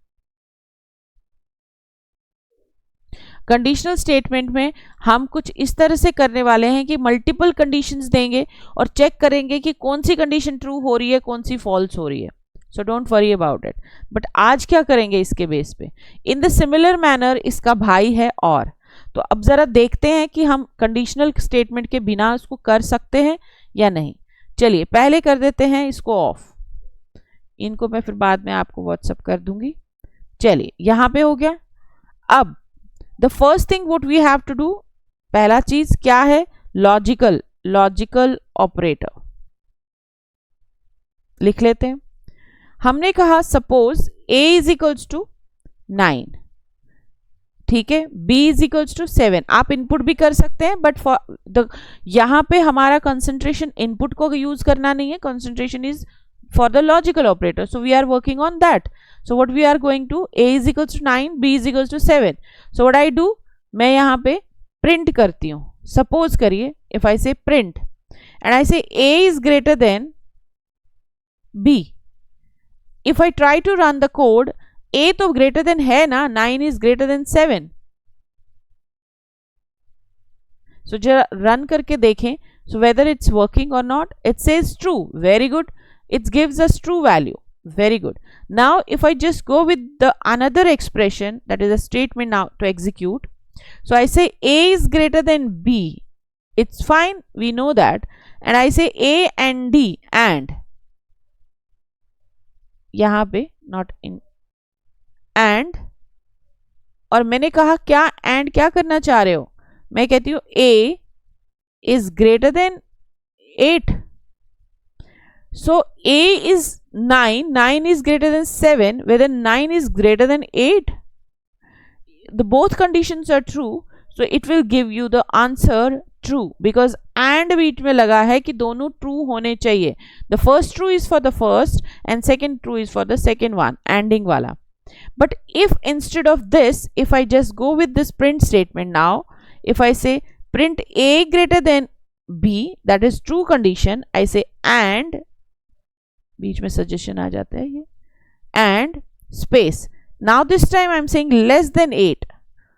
कंडीशनल स्टेटमेंट में हम कुछ इस तरह से करने वाले हैं कि मल्टीपल कंडीशंस देंगे और चेक करेंगे कि कौन सी कंडीशन ट्रू हो रही है, कौन सी फॉल्स हो रही है। So don't worry about it. But आज क्या करेंगे इसके बेस पे, इन द सिमिलर मैनर इसका भाई है और, तो अब जरा देखते हैं कि हम कंडीशनल स्टेटमेंट के बिना उसको कर सकते हैं या नहीं। चलिए पहले कर देते हैं इसको ऑफ, इनको मैं फिर बाद में आपको व्हाट्सएप कर दूंगी। चलिए यहां पे हो गया। अब the first thing what we have to do, पहला चीज क्या है, लॉजिकल ऑपरेटर लिख लेते हैं। हमने कहा suppose a is equals to 9, ठीक है, b इज इक्वल्स टू 7। आप इनपुट भी कर सकते हैं, बट फॉर द यहां पे हमारा कंसंट्रेशन इनपुट को यूज करना नहीं है, concentration is for the logical operator, so we are working on that. So what we are going to, a is equals to 9, b is equals to 7. So what I do, मैं यहाँ पे print करती हूँ। Suppose करिए if I say print and I say a is greater than b, if I try to run the code, a तो greater than है ना, 9 is greater than 7. So जरा run करके देखें, so whether it's working or not. It says true, very good. It gives us true value, very good. Now if I just go with the another expression, that is a statement now to execute. So I say a is greater than b, it's fine, we know that. And I say a and d, and यहाँ पे not in, and और मैंने कहा क्या and क्या करना चाह रहे हो, मैं कहती हूँ a is greater than 8. So a is 9, 9 is greater than 7, whether 9 is greater than 8. The both conditions are true, so it will give you the answer true, because and बीच में लगा है कि दोनों true होने चाहिए. The first true is for the first and second true is for the second one, anding वाला. But if instead of this, if I just go with this print statement now, if I say print a greater than b, that is true condition, I say and, बीच में suggestion आ जाता है ये, and space. Now this time I'm saying less than 8.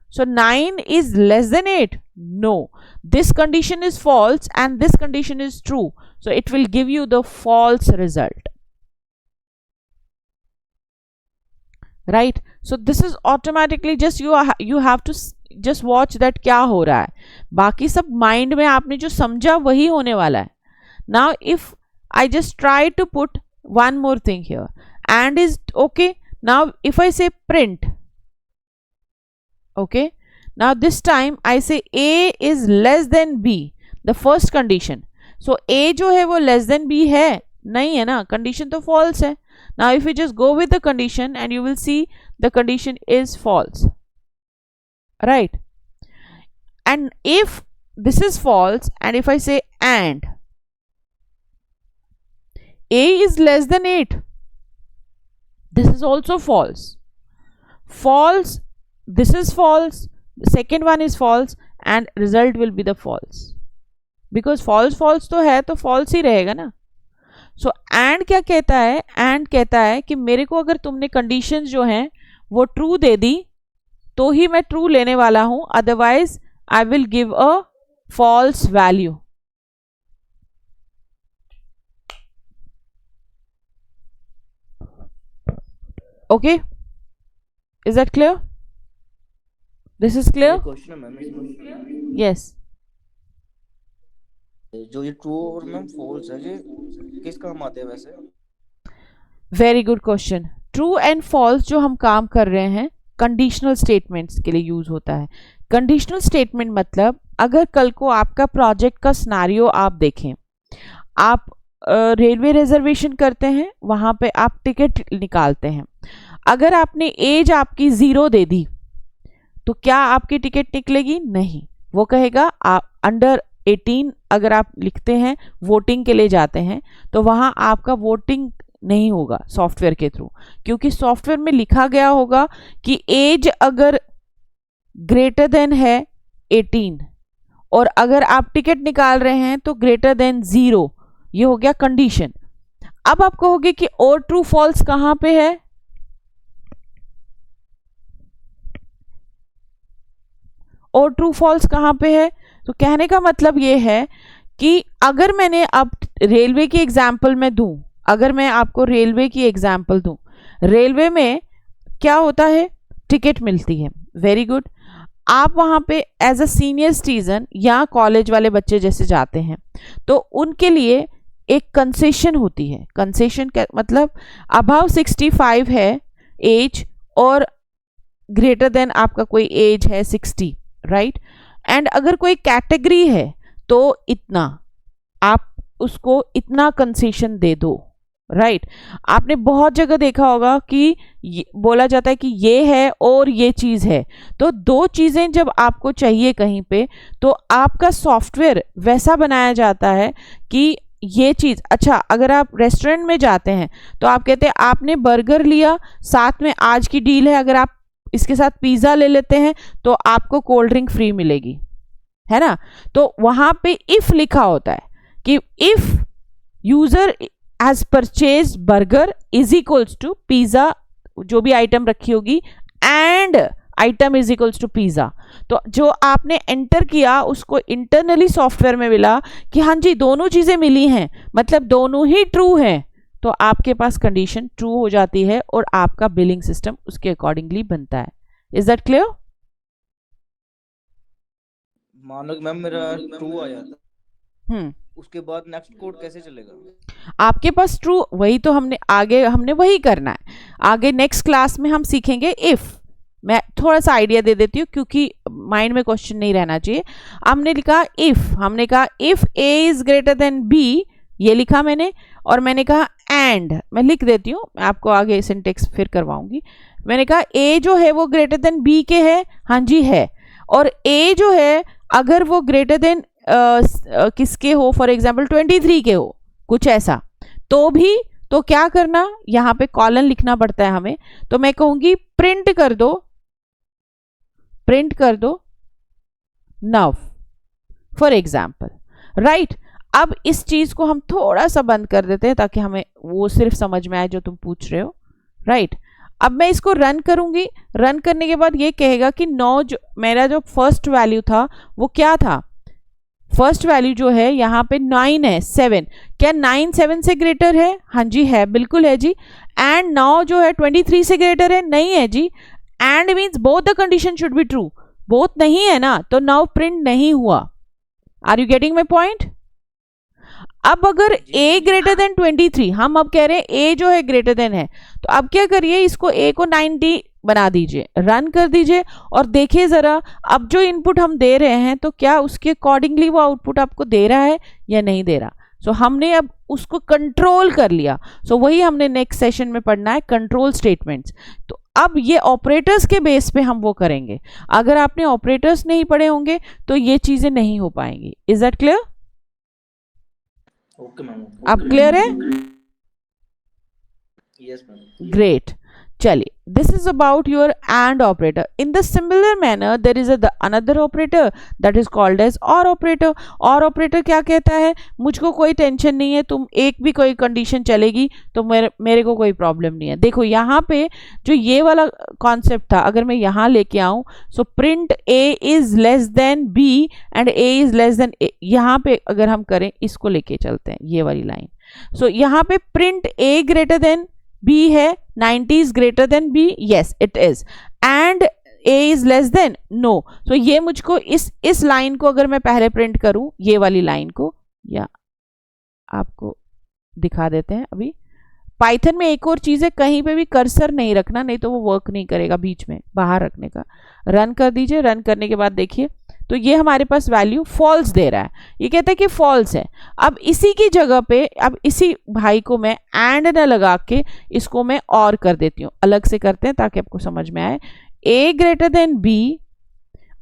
So 9 is less than 8. No, this condition is false and this condition is true. So it will give you the false result. Right? So this is automatically just you have to just watch that क्या हो रहा है. बाकी सब mind में आपने जो समझा वही होने वाला है. Now if I just try to put one more thing here, and is okay. Now if I say print, okay, now this time I say a is less than b, the first condition. So a जो है वो less than b है नहीं है ना, condition तो false है. Now if you just go with the condition and you will see the condition is false, right? And if this is false and if I say and a is less than 8, this is also false. False, this is false, the second one is false, and result will be the false, because false तो है तो false ही रहेगा ना. So and क्या कहता है, and कहता है कि मेरे को अगर तुमने conditions जो हैं वो true दे दी तो ही मैं true लेने वाला हूं, otherwise I will give a false value. Okay, is that clear? This is clear? Question है मैम इसमें, Yes. जो ये ट्रू और मैम फॉल्स है, ये किस काम आते हैं वैसे? Very good question. True and false जो हम काम कर रहे हैं कंडीशनल स्टेटमेंट्स के लिए यूज होता है. कंडीशनल स्टेटमेंट मतलब अगर कल को आपका प्रोजेक्ट का सिनेरियो आप देखें, आप रेलवे रिजर्वेशन करते हैं, वहां पे आप टिकट निकालते हैं, अगर आपने एज आपकी 0 दे दी तो क्या आपकी टिकट निकलेगी? नहीं, वो कहेगा आप अंडर 18 अगर आप लिखते हैं वोटिंग के लिए जाते हैं तो वहां आपका वोटिंग नहीं होगा सॉफ्टवेयर के थ्रू, क्योंकि सॉफ्टवेयर में लिखा गया होगा कि एज अगर ग्रेटर देन है 18 और अगर आप टिकट निकाल रहे हैं तो ग्रेटर देन 0, ये हो गया कंडीशन. अब आप कहोगे कि और ट्रू फॉल्स कहां पे है? और ट्रू फॉल्स कहां पे है? तो कहने का मतलब ये है कि अगर मैंने अब रेलवे की एग्जाम्पल में दूं, अगर मैं आपको रेलवे की एग्जाम्पल दूं, रेलवे में क्या होता है? टिकट मिलती है. Very good. आप वहां पे एज अ सीनियर सिटीजन या कॉलेज वाले बच्चे जैसे जाते हैं तो उनके लिए एक कंसेशन होती है. कंसेशन मतलब अबव 65 है एज और ग्रेटर देन आपका कोई एज है 60, राइट? एंड अगर कोई कैटेगरी है तो इतना, आप उसको इतना कंसेशन दे दो, राइट। आपने बहुत जगह देखा होगा कि बोला जाता है कि ये है और ये चीज़ है, तो दो चीज़ें जब आपको चाहिए कहीं पे, तो आपका सॉफ्टवेयर वैसा बनाया जाता है कि ये चीज़, अच्छा अगर आप रेस्टोरेंट में जाते हैं तो आप कहते हैं आपने बर्गर लिया, साथ में आज की डील है अगर आप इसके साथ पिज़्ज़ा ले लेते हैं तो आपको कोल्ड ड्रिंक फ्री मिलेगी, है ना। तो वहाँ पे इफ़ लिखा होता है कि if user has purchase burger is equals to pizza, जो भी आइटम रखी होगी, and item is equals to pizza. तो जो आपने एंटर किया उसको इंटरनली सॉफ्टवेयर में मिला कि हाँ जी दोनों चीज़ें मिली हैं, मतलब दोनों ही ट्रू हैं, तो आपके पास कंडीशन ट्रू हो जाती है और आपका बिलिंग सिस्टम उसके अकॉर्डिंगली बनता है। Is that clear? मान लो कि मैम मेरा ट्रू आ जाता, उसके बाद नेक्स्ट कोड कैसे चलेगा? आपके पास ट्रू, वही तो हमने वही करना है। आगे नेक्स्ट क्लास में हम सीखेंगे इफ। मैं थोड़ा सा आइडिया दे देती हूँ क्योंकि माइंड में क्वेश्चन नहीं रहना चाहिए। हमने लिखा इफ, हमने कहा if A is greater than B, ये लिखा मैंने, और मैंने कहा एंड, मैं लिख देती हूँ, मैं आपको आगे सिंटेक्स फिर करवाऊंगी। मैंने कहा ए जो है वो ग्रेटर देन बी के है, हाँ जी है, और ए जो है अगर वो ग्रेटर देन किसके हो, फॉर एग्जाम्पल 23 के हो, कुछ ऐसा, तो भी, तो क्या करना, यहाँ पे कॉलन लिखना पड़ता है हमें। तो मैं कहूंगी प्रिंट कर दो नव, फॉर एग्जाम्पल, राइट। अब इस चीज को हम थोड़ा सा बंद कर देते हैं ताकि हमें वो सिर्फ समझ में आए जो तुम पूछ रहे हो, राइट। अब मैं इसको रन करूंगी, रन करने के बाद ये कहेगा कि 9 जो मेरा जो फर्स्ट वैल्यू था वो क्या था, फर्स्ट वैल्यू जो है यहाँ पे 9 है, 7, क्या 9 7 से ग्रेटर है? हाँ जी है, बिल्कुल है जी। एंड 9 जो है 23 से ग्रेटर है? नहीं है जी। And means both the condition should be true, both नहीं है ना, तो नाउ प्रिंट नहीं हुआ। Are you getting my point? अब अगर a ग्रेटर देन 23, हम अब कह रहे हैं a जो है ग्रेटर देन है, तो अब क्या करिए, इसको a को 90 बना दीजिए, रन कर दीजिए और देखिए जरा अब जो इनपुट हम दे रहे हैं तो क्या उसके अकॉर्डिंगली वो आउटपुट आपको दे रहा है या नहीं दे रहा। सो हमने अब उसको कंट्रोल कर लिया। सो वही हमने नेक्स्ट सेशन में पढ़ना है, कंट्रोल स्टेटमेंट्स। तो अब ये ऑपरेटर्स के बेस पे हम वो करेंगे। अगर आपने ऑपरेटर्स नहीं पढ़े होंगे तो ये चीजें नहीं हो पाएंगी। Is that clear? Okay ma'am. अब क्लियर है? Yes ma'am. ग्रेट। चलिए, this is about your AND operator. In the similar manner, there is another operator that is called as OR operator. OR operator क्या कहता है, मुझको कोई tension नहीं है, तुम एक भी कोई कंडीशन चलेगी तो मेरे को कोई प्रॉब्लम नहीं है। देखो यहाँ पे जो ये वाला कॉन्सेप्ट था, अगर मैं यहाँ लेके आऊँ, so print A is less than B and A is less than A, यहाँ पे अगर हम करें, इसको लेके चलते हैं ये वाली लाइन। सो यहाँ पे print A greater than B है, 90 is greater than B, yes it is, and A is less than, no। so ये मुझको इस लाइन को अगर मैं पहले प्रिंट करूं, ये वाली लाइन को, या आपको दिखा देते हैं। अभी पाइथन में एक और चीज़ है, कहीं पे भी कर्सर नहीं रखना, नहीं तो वो वर्क नहीं करेगा, बीच में बाहर रखने का। रन कर दीजिए, रन करने के बाद देखिए तो ये हमारे पास वैल्यू फॉल्स दे रहा है, ये कहता है कि फॉल्स है। अब इसी की जगह पे, अब इसी भाई को मैं एंड न लगा के इसको मैं और कर देती हूँ, अलग से करते हैं ताकि आपको समझ में आए। A ग्रेटर देन B,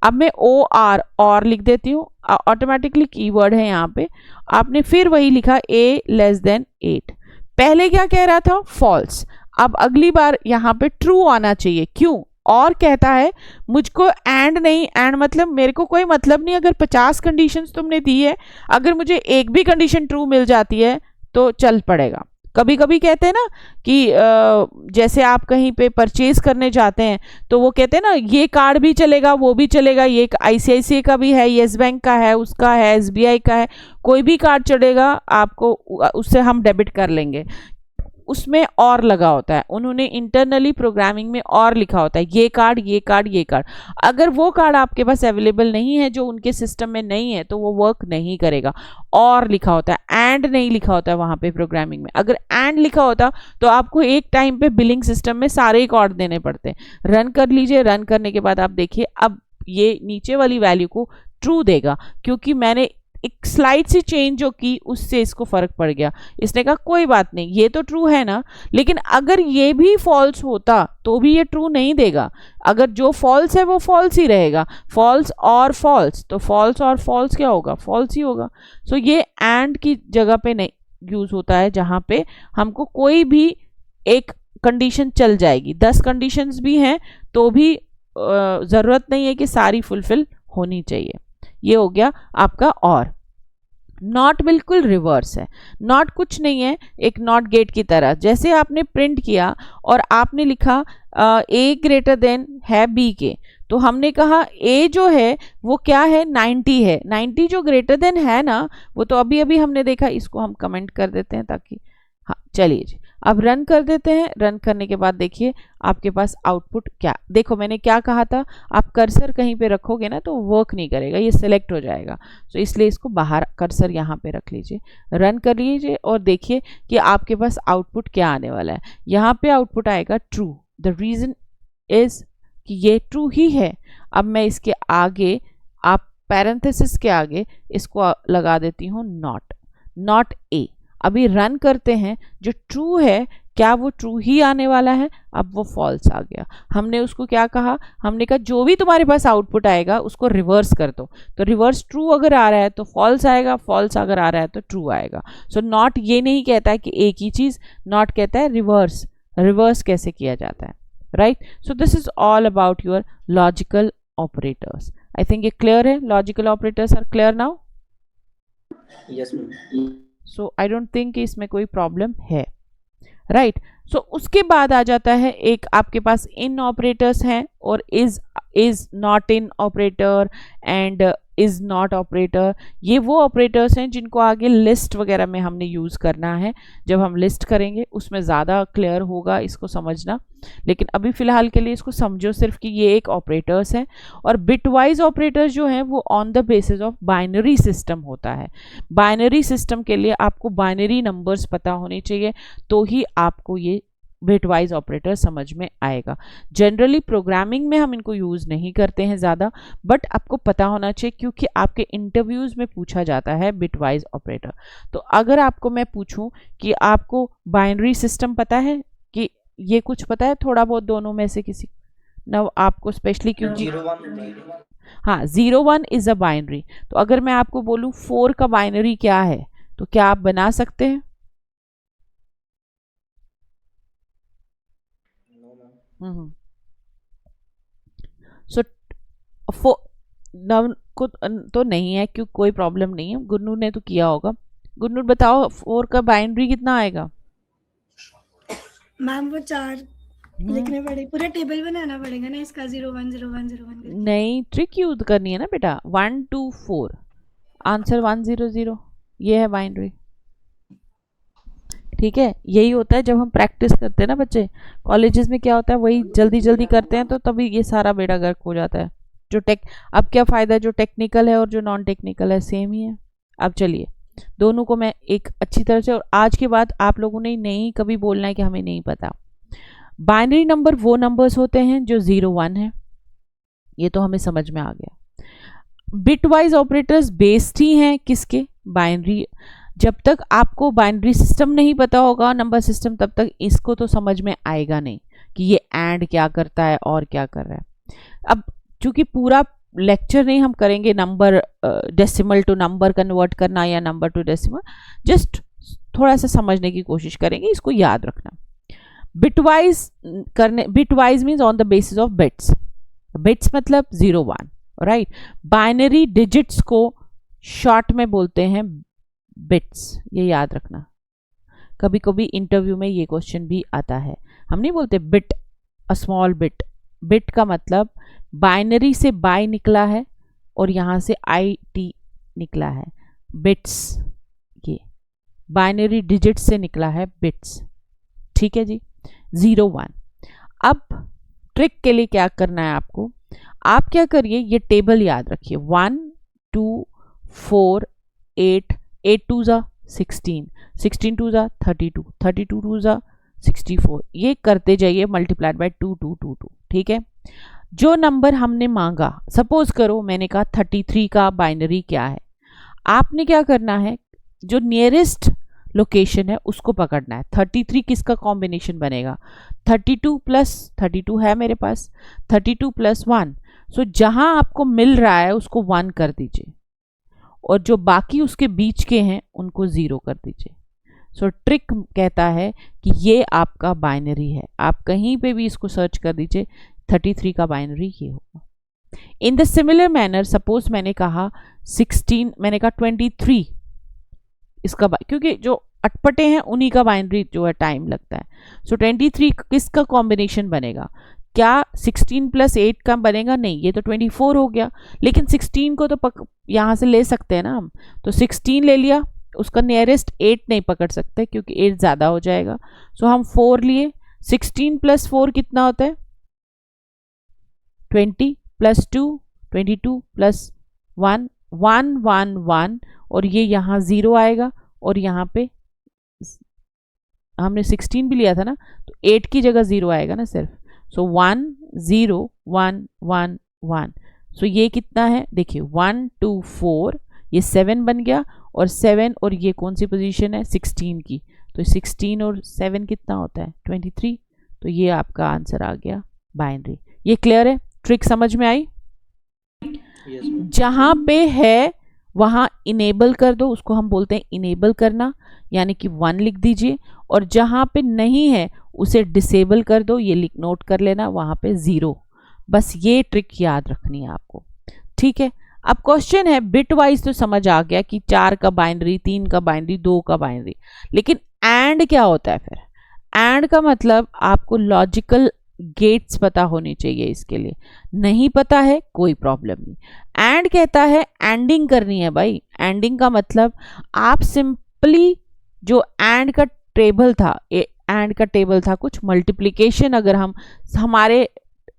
अब मैं OR और लिख देती हूँ, ऑटोमेटिकली कीवर्ड है यहाँ पे। आपने फिर वही लिखा A लेस देन 8, पहले क्या कह रहा था, फॉल्स। अब अगली बार यहाँ पे ट्रू आना चाहिए, क्यों? और कहता है मुझको एंड नहीं, एंड मतलब मेरे को कोई मतलब नहीं अगर 50 कंडीशंस तुमने दी है, अगर मुझे एक भी कंडीशन ट्रू मिल जाती है तो चल पड़ेगा। कभी कभी कहते हैं ना कि जैसे आप कहीं पे परचेज करने जाते हैं तो वो कहते हैं ना ये कार्ड भी चलेगा, वो भी चलेगा, ये ICICI का भी है, येस बैंक का है, उसका है, SBI का है, कोई भी कार्ड चलेगा आपको, उससे हम डेबिट कर लेंगे। उसमें और लगा होता है, उन्होंने इंटरनली प्रोग्रामिंग में और लिखा होता है, ये कार्ड, ये कार्ड, ये कार्ड। अगर वो कार्ड आपके पास अवेलेबल नहीं है, जो उनके सिस्टम में नहीं है, तो वो वर्क नहीं करेगा। और लिखा होता है, एंड नहीं लिखा होता है वहाँ पे प्रोग्रामिंग में। अगर एंड लिखा होता तो आपको एक टाइम पे बिलिंग सिस्टम में सारे ही कार्ड देने पड़ते। रन कर लीजिए, रन करने के बाद आप देखिए अब ये नीचे वाली वैल्यू को ट्रू देगा, क्योंकि मैंने एक स्लाइड सी चेंज जो की उससे इसको फर्क पड़ गया। इसने कहा कोई बात नहीं, ये तो ट्रू है ना, लेकिन अगर ये भी फॉल्स होता तो भी ये ट्रू नहीं देगा। अगर जो फॉल्स है वो फॉल्स ही रहेगा, फॉल्स और फॉल्स, तो फॉल्स और फॉल्स क्या होगा, फॉल्स ही होगा। सो ये एंड की जगह पे नहीं यूज होता है, जहां पे हमको कोई भी एक कंडीशन चल जाएगी। 10 कंडीशंस भी हैं तो भी जरूरत नहीं है कि सारी फुलफिल होनी चाहिए। ये हो गया आपका। और नॉट बिल्कुल रिवर्स है। नॉट कुछ नहीं है, एक नॉट गेट की तरह। जैसे आपने प्रिंट किया और आपने लिखा ए ग्रेटर देन है बी के, तो हमने कहा ए जो है वो क्या है, 90 है। 90 जो ग्रेटर देन है ना, वो तो अभी अभी हमने देखा। इसको हम कमेंट कर देते हैं ताकि, हाँ चलिए जी, अब रन कर देते हैं। रन करने के बाद देखिए आपके पास आउटपुट क्या, देखो मैंने क्या कहा था, आप कर्सर कहीं पे रखोगे ना तो वर्क नहीं करेगा, ये सिलेक्ट हो जाएगा। तो इसलिए इसको बाहर कर्सर यहाँ पे रख लीजिए, रन कर लीजिए और देखिए कि आपके पास आउटपुट क्या आने वाला है। यहाँ पे आउटपुट आएगा ट्रू। द रीज़न इज कि ये ट्रू ही है। अब मैं इसके आगे, आप पैरेंथेसिस के आगे इसको लगा देती हूँ नॉट, नॉट ए। अभी रन करते हैं, जो ट्रू है क्या वो ट्रू ही आने वाला है, अब वो फॉल्स आ गया। हमने उसको क्या कहा, हमने कहा जो भी तुम्हारे पास आउटपुट आएगा उसको रिवर्स कर दो। तो रिवर्स ट्रू अगर आ रहा है तो फॉल्स आएगा, फॉल्स अगर आ रहा है तो ट्रू आएगा। सो नॉट ये नहीं कहता है कि एक ही चीज, नॉट कहता है रिवर्स, रिवर्स कैसे किया जाता है, right. So this is all about your logical operators. I think ये क्लियर है, logical operators are clear now. Yes ma'am. So I don't think कि इसमें कोई प्रॉब्लम है, राइट। सो उसके बाद आ जाता है एक आपके पास इन ऑपरेटर्स हैं और is not in operator and is not operator. ये वो ऑपरेटर्स हैं जिनको आगे लिस्ट वगैरह में हमने यूज करना है। जब हम लिस्ट करेंगे उसमें ज़्यादा क्लियर होगा इसको समझना, लेकिन अभी फिलहाल के लिए इसको समझो सिर्फ कि ये एक ऑपरेटर्स हैं। और बिटवाइज ऑपरेटर्स जो हैं वो on the basis of binary system होता है। बाइनरी सिस्टम के लिए आपको बाइनरी नंबर्स पता होने चाहिए, तो ही आपको ये बिटवाइज ऑपरेटर समझ में आएगा। जनरली प्रोग्रामिंग में हम इनको यूज़ नहीं करते हैं ज़्यादा, बट आपको पता होना चाहिए क्योंकि आपके इंटरव्यूज़ में पूछा जाता है बिटवाइज ऑपरेटर। तो अगर आपको मैं पूछूं कि आपको बाइनरी सिस्टम पता है, कि ये कुछ पता है थोड़ा बहुत दोनों में से किसी ना, आपको स्पेशली क्योंकि हाँ 0-1 इज अ बाइनरी। तो अगर मैं आपको बोलूं 4 का बाइनरी क्या है, तो क्या आप बना सकते हैं? सो को तो नहीं है, क्यों कोई प्रॉब्लम नहीं है। गुन्नू ने तो किया होगा। गुन्नू बताओ 4 का बाइनरी कितना आएगा? मैम वो 4 लिखने पड़े, पूरा टेबल बनाना पड़ेगा ना इसका, 0-1 0-1 0-1। नहीं, ट्रिक यूज करनी है ना बेटा। 1 2 4 आंसर 1 0 0, ये है बाइनरी। ठीक है, यही होता है जब हम प्रैक्टिस करते हैं ना बच्चे। कॉलेजेस में क्या होता है, वही जल्दी जल्दी करते हैं तो तभी ये सारा बेड़ा गर्क हो जाता है। जो अब क्या फ़ायदा, जो टेक्निकल है और जो नॉन टेक्निकल है सेम ही है। अब चलिए दोनों को मैं एक अच्छी तरह से, और आज के बाद आप लोगों ने नहीं कभी बोलना है कि हमें नहीं पता। बाइनरी नंबर वो नंबर्स होते हैं जो 0-1 है, ये तो हमें समझ में आ गया। बिटवाइज ऑपरेटर्स बेस्ड ही हैं किसके, बाइनरी। जब तक आपको बाइनरी सिस्टम नहीं पता होगा, नंबर सिस्टम, तब तक इसको तो समझ में आएगा नहीं कि ये एंड क्या करता है और क्या कर रहा है। अब चूंकि पूरा लेक्चर नहीं हम करेंगे number decimal to number convert करना या नंबर टू डेसिमल, जस्ट थोड़ा सा समझने की कोशिश करेंगे, इसको याद रखना। बिटवाइज करने, bitwise means on the basis of bits. Bits मतलब 0-1, राइट। बाइनरी डिजिट्स को शॉर्ट में बोलते हैं बिट्स, ये याद रखना। कभी कभी इंटरव्यू में ये क्वेश्चन भी आता है, हम नहीं बोलते bit, a small bit. Bit का मतलब बाइनरी से बाय निकला है और यहाँ से IT निकला है। बिट्स ये बाइनरी डिजिट से निकला है बिट्स, ठीक है जी। 0-1। अब ट्रिक के लिए क्या करना है आपको, आप क्या करिए, ये टेबल याद रखिए। 1 2 4 8 8 2 जा 16, 16 2 जा 32, 32 2 जा 64, ये करते जाइए मल्टीप्लाइड बाय 2 2 2 2, ठीक है। जो नंबर हमने मांगा, सपोज करो मैंने कहा 33 का बाइनरी क्या है, आपने क्या करना है, जो नियरेस्ट लोकेशन है उसको पकड़ना है। 33 किसका कॉम्बिनेशन बनेगा, 32 प्लस 32 है मेरे पास, 32 प्लस 1, सो जहां आपको मिल रहा है उसको 1 कर दीजिए और जो बाकी उसके बीच के हैं उनको 0 कर दीजिए। सो ट्रिक कहता है कि ये आपका बाइनरी है। आप कहीं पे भी इसको सर्च कर दीजिए, 33 का बाइनरी ये होगा। इन द सिमिलर मैनर सपोज मैंने कहा 16, मैंने कहा 23 इसका, क्योंकि जो अटपटे हैं उन्हीं का बाइनरी जो है टाइम लगता है। सो 23 किसका कॉम्बिनेशन बनेगा, क्या 16 प्लस 8 का बनेगा, नहीं, ये तो 24 हो गया, लेकिन 16 को तो यहाँ से ले सकते हैं ना हम, तो 16 ले लिया, उसका नियरेस्ट 8 नहीं पकड़ सकते क्योंकि 8 ज़्यादा हो जाएगा। सो हम 4 लिए, 16 प्लस 4 कितना होता है 20 प्लस 2 22 प्लस 1 1 1 1 और ये यहाँ 0 आएगा और यहाँ पे हमने 16 भी लिया था ना, तो 8 की जगह 0 आएगा ना सिर्फ। सो 1 0 1 1 1, सो ये कितना है देखिए 1 2 4, ये 7 बन गया और 7 और ये कौन सी पोजीशन है 16 की, तो 16 और 7 कितना होता है 23, तो ये आपका आंसर आ गया बाइनरी। ये क्लियर है, ट्रिक समझ में आई? Yes ma'am. जहां पे है वहां इनेबल कर दो, उसको हम बोलते हैं इनेबल करना, यानी कि 1 लिख दीजिए, और जहां पे नहीं है उसे डिसेबल कर दो, ये लिख नोट कर लेना, वहां पे 0। बस ये ट्रिक याद रखनी है आपको, ठीक है। अब क्वेश्चन है बिट वाइज तो समझ आ गया कि 4 का बाइनरी, 3 का बाइनरी, 2 का बाइनरी, लेकिन एंड क्या होता है फिर? एंड का मतलब आपको लॉजिकल गेट्स पता होनी चाहिए, इसके लिए नहीं पता है कोई प्रॉब्लम नहीं। एंड कहता है एंडिंग करनी है भाई। एंडिंग का मतलब आप सिंपली जो एंड का टेबल था, एंड का टेबल था कुछ मल्टीप्लिकेशन, अगर हम हमारे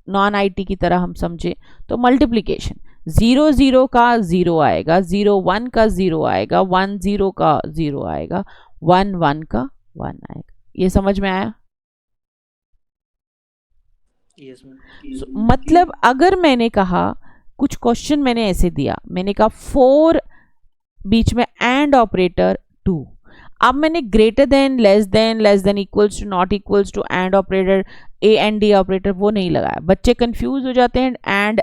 नॉन आईटी की तरह हम समझे तो मल्टीप्लिकेशन, 0 0 का 0 आएगा, 0 1 का 0 आएगा, 1 0 का 0 आएगा, 1 1 का 1 आएगा। ये समझ में आया? Yes ma'am. मतलब अगर मैंने कहा, कुछ क्वेश्चन मैंने ऐसे दिया, मैंने कहा 4 बीच में एंड ऑपरेटर 2, अब मैंने greater than, less than equals to, not equals to, and operator, A and D operator वो नहीं लगाया। बच्चे कंफ्यूज हो जाते हैं। एंड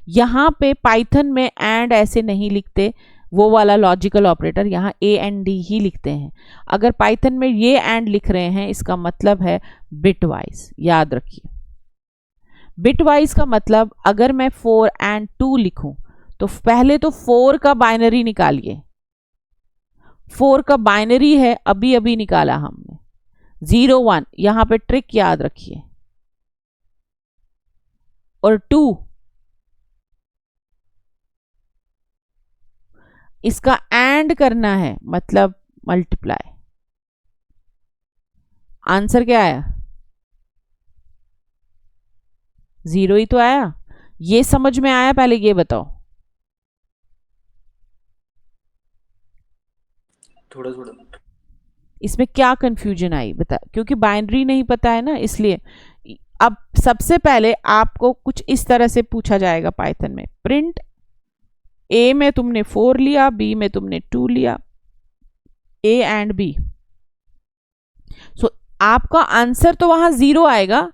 यहाँ पे पाइथन में एंड ऐसे नहीं लिखते, वो वाला लॉजिकल ऑपरेटर, यहाँ ए एंड डी ही लिखते हैं। अगर पाइथन में ये एंड लिख रहे हैं इसका मतलब है बिट वाइज, याद रखिए। बिट वाइज का मतलब अगर मैं 4 एंड 2 लिखूं तो पहले तो 4 का बाइनरी निकालिए, 4 का बाइनरी है अभी अभी निकाला हमने, 0 1, यहां पे ट्रिक याद रखिए, और 2 इसका एंड करना है, मतलब मल्टीप्लाई। आंसर क्या आया? 0 ही तो आया। ये समझ में आया? पहले ये बताओ। थोड़ा थोड़ा। इसमें क्या कंफ्यूजन आई बता, क्योंकि बाइनरी नहीं पता है ना, इसलिए। अब सबसे पहले आपको कुछ इस तरह से पूछा जाएगा पाइथन में, प्रिंट ए में तुमने 4 लिया, बी में तुमने 2 लिया, ए एंड बी, सो आपका आंसर तो वहां 0 आएगा।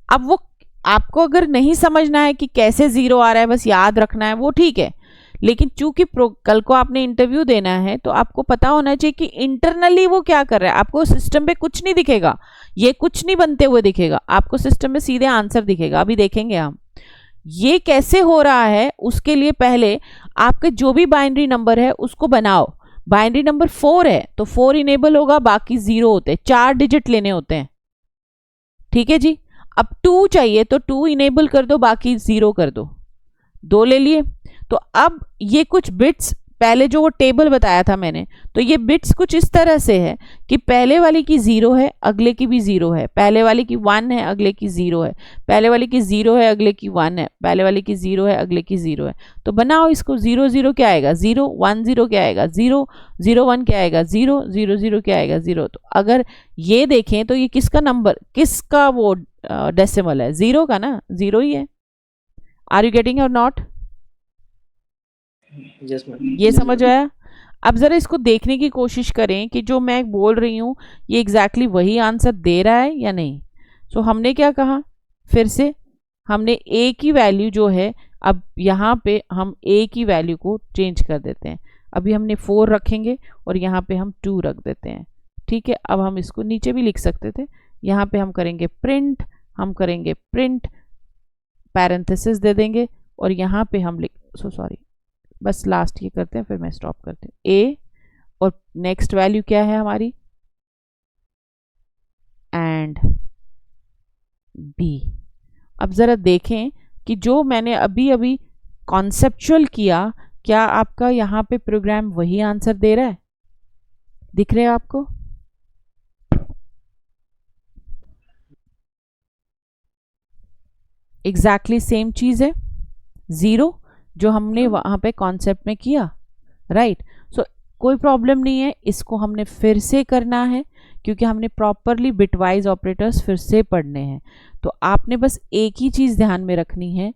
अब वो आपको अगर नहीं समझना है कि कैसे 0 आ रहा है, बस याद रखना है, वो ठीक है, लेकिन चूंकि कल को आपने इंटरव्यू देना है तो आपको पता होना चाहिए कि इंटरनली वो क्या कर रहा है। आपको सिस्टम पे कुछ नहीं दिखेगा, ये कुछ नहीं बनते हुए दिखेगा, आपको सिस्टम में सीधे आंसर दिखेगा। अभी देखेंगे हम ये कैसे हो रहा है। उसके लिए पहले आपके जो भी बाइनरी नंबर है उसको बनाओ। बाइनरी नंबर 4 है तो 4 इनेबल होगा, बाकी 0 होते हैं, 4 डिजिट लेने होते हैं, ठीक है जी। अब 2 चाहिए तो 2 इनेबल कर दो, बाकी 0 कर दो, 2 ले लिए। तो अब ये कुछ बिट्स, पहले जो वो टेबल बताया था मैंने, तो ये बिट्स कुछ इस तरह से है कि पहले वाली की 0 है, अगले की भी 0 है, पहले वाली की 1 है, अगले की 0 है, पहले वाली की 0 है, अगले की 1 है, पहले वाली की 0 है, अगले की 0 है। तो बनाओ इसको, 0 0 क्या आएगा 0, 1 0 क्या आएगा 0, 0 1 क्या आएगा 0, 0 0 क्या आएगा 0। तो अगर ये देखें तो ये किसका नंबर, किसका वो डेसिमल है, 0 का ना, 0 ही है। आर यू गेटिंग और नॉट? Yes ma'am. ये समझ आया? अब जरा इसको देखने की कोशिश करें कि जो मैं बोल रही हूँ ये एग्जैक्टली वही आंसर दे रहा है या नहीं। सो हमने क्या कहा, फिर से हमने ए की वैल्यू जो है, अब यहाँ पे हम ए की वैल्यू को चेंज कर देते हैं। अभी हमने 4 रखेंगे और यहाँ पे हम 2 रख देते हैं, ठीक है। अब हम इसको नीचे भी लिख सकते थे, यहाँ पे हम करेंगे प्रिंट, हम करेंगे प्रिंट पैरेंथेसिस दे देंगे और यहाँ पे हम सॉरी, बस लास्ट ये करते हैं फिर मैं स्टॉप करती हूँ। ए और नेक्स्ट वैल्यू क्या है हमारी, एंड बी। अब जरा देखें कि जो मैंने अभी अभी कॉन्सेप्चुअल किया, क्या आपका यहाँ पे प्रोग्राम वही आंसर दे रहा है? दिख रहे हैं आपको? एग्जैक्टली सेम चीज है, 0 जो हमने वहां पे कॉन्सेप्ट में किया, राइट। सो कोई प्रॉब्लम नहीं है, इसको हमने फिर से करना है क्योंकि हमने प्रॉपरली बिटवाइज ऑपरेटर्स फिर से पढ़ने हैं। तो आपने बस एक ही चीज ध्यान में रखनी है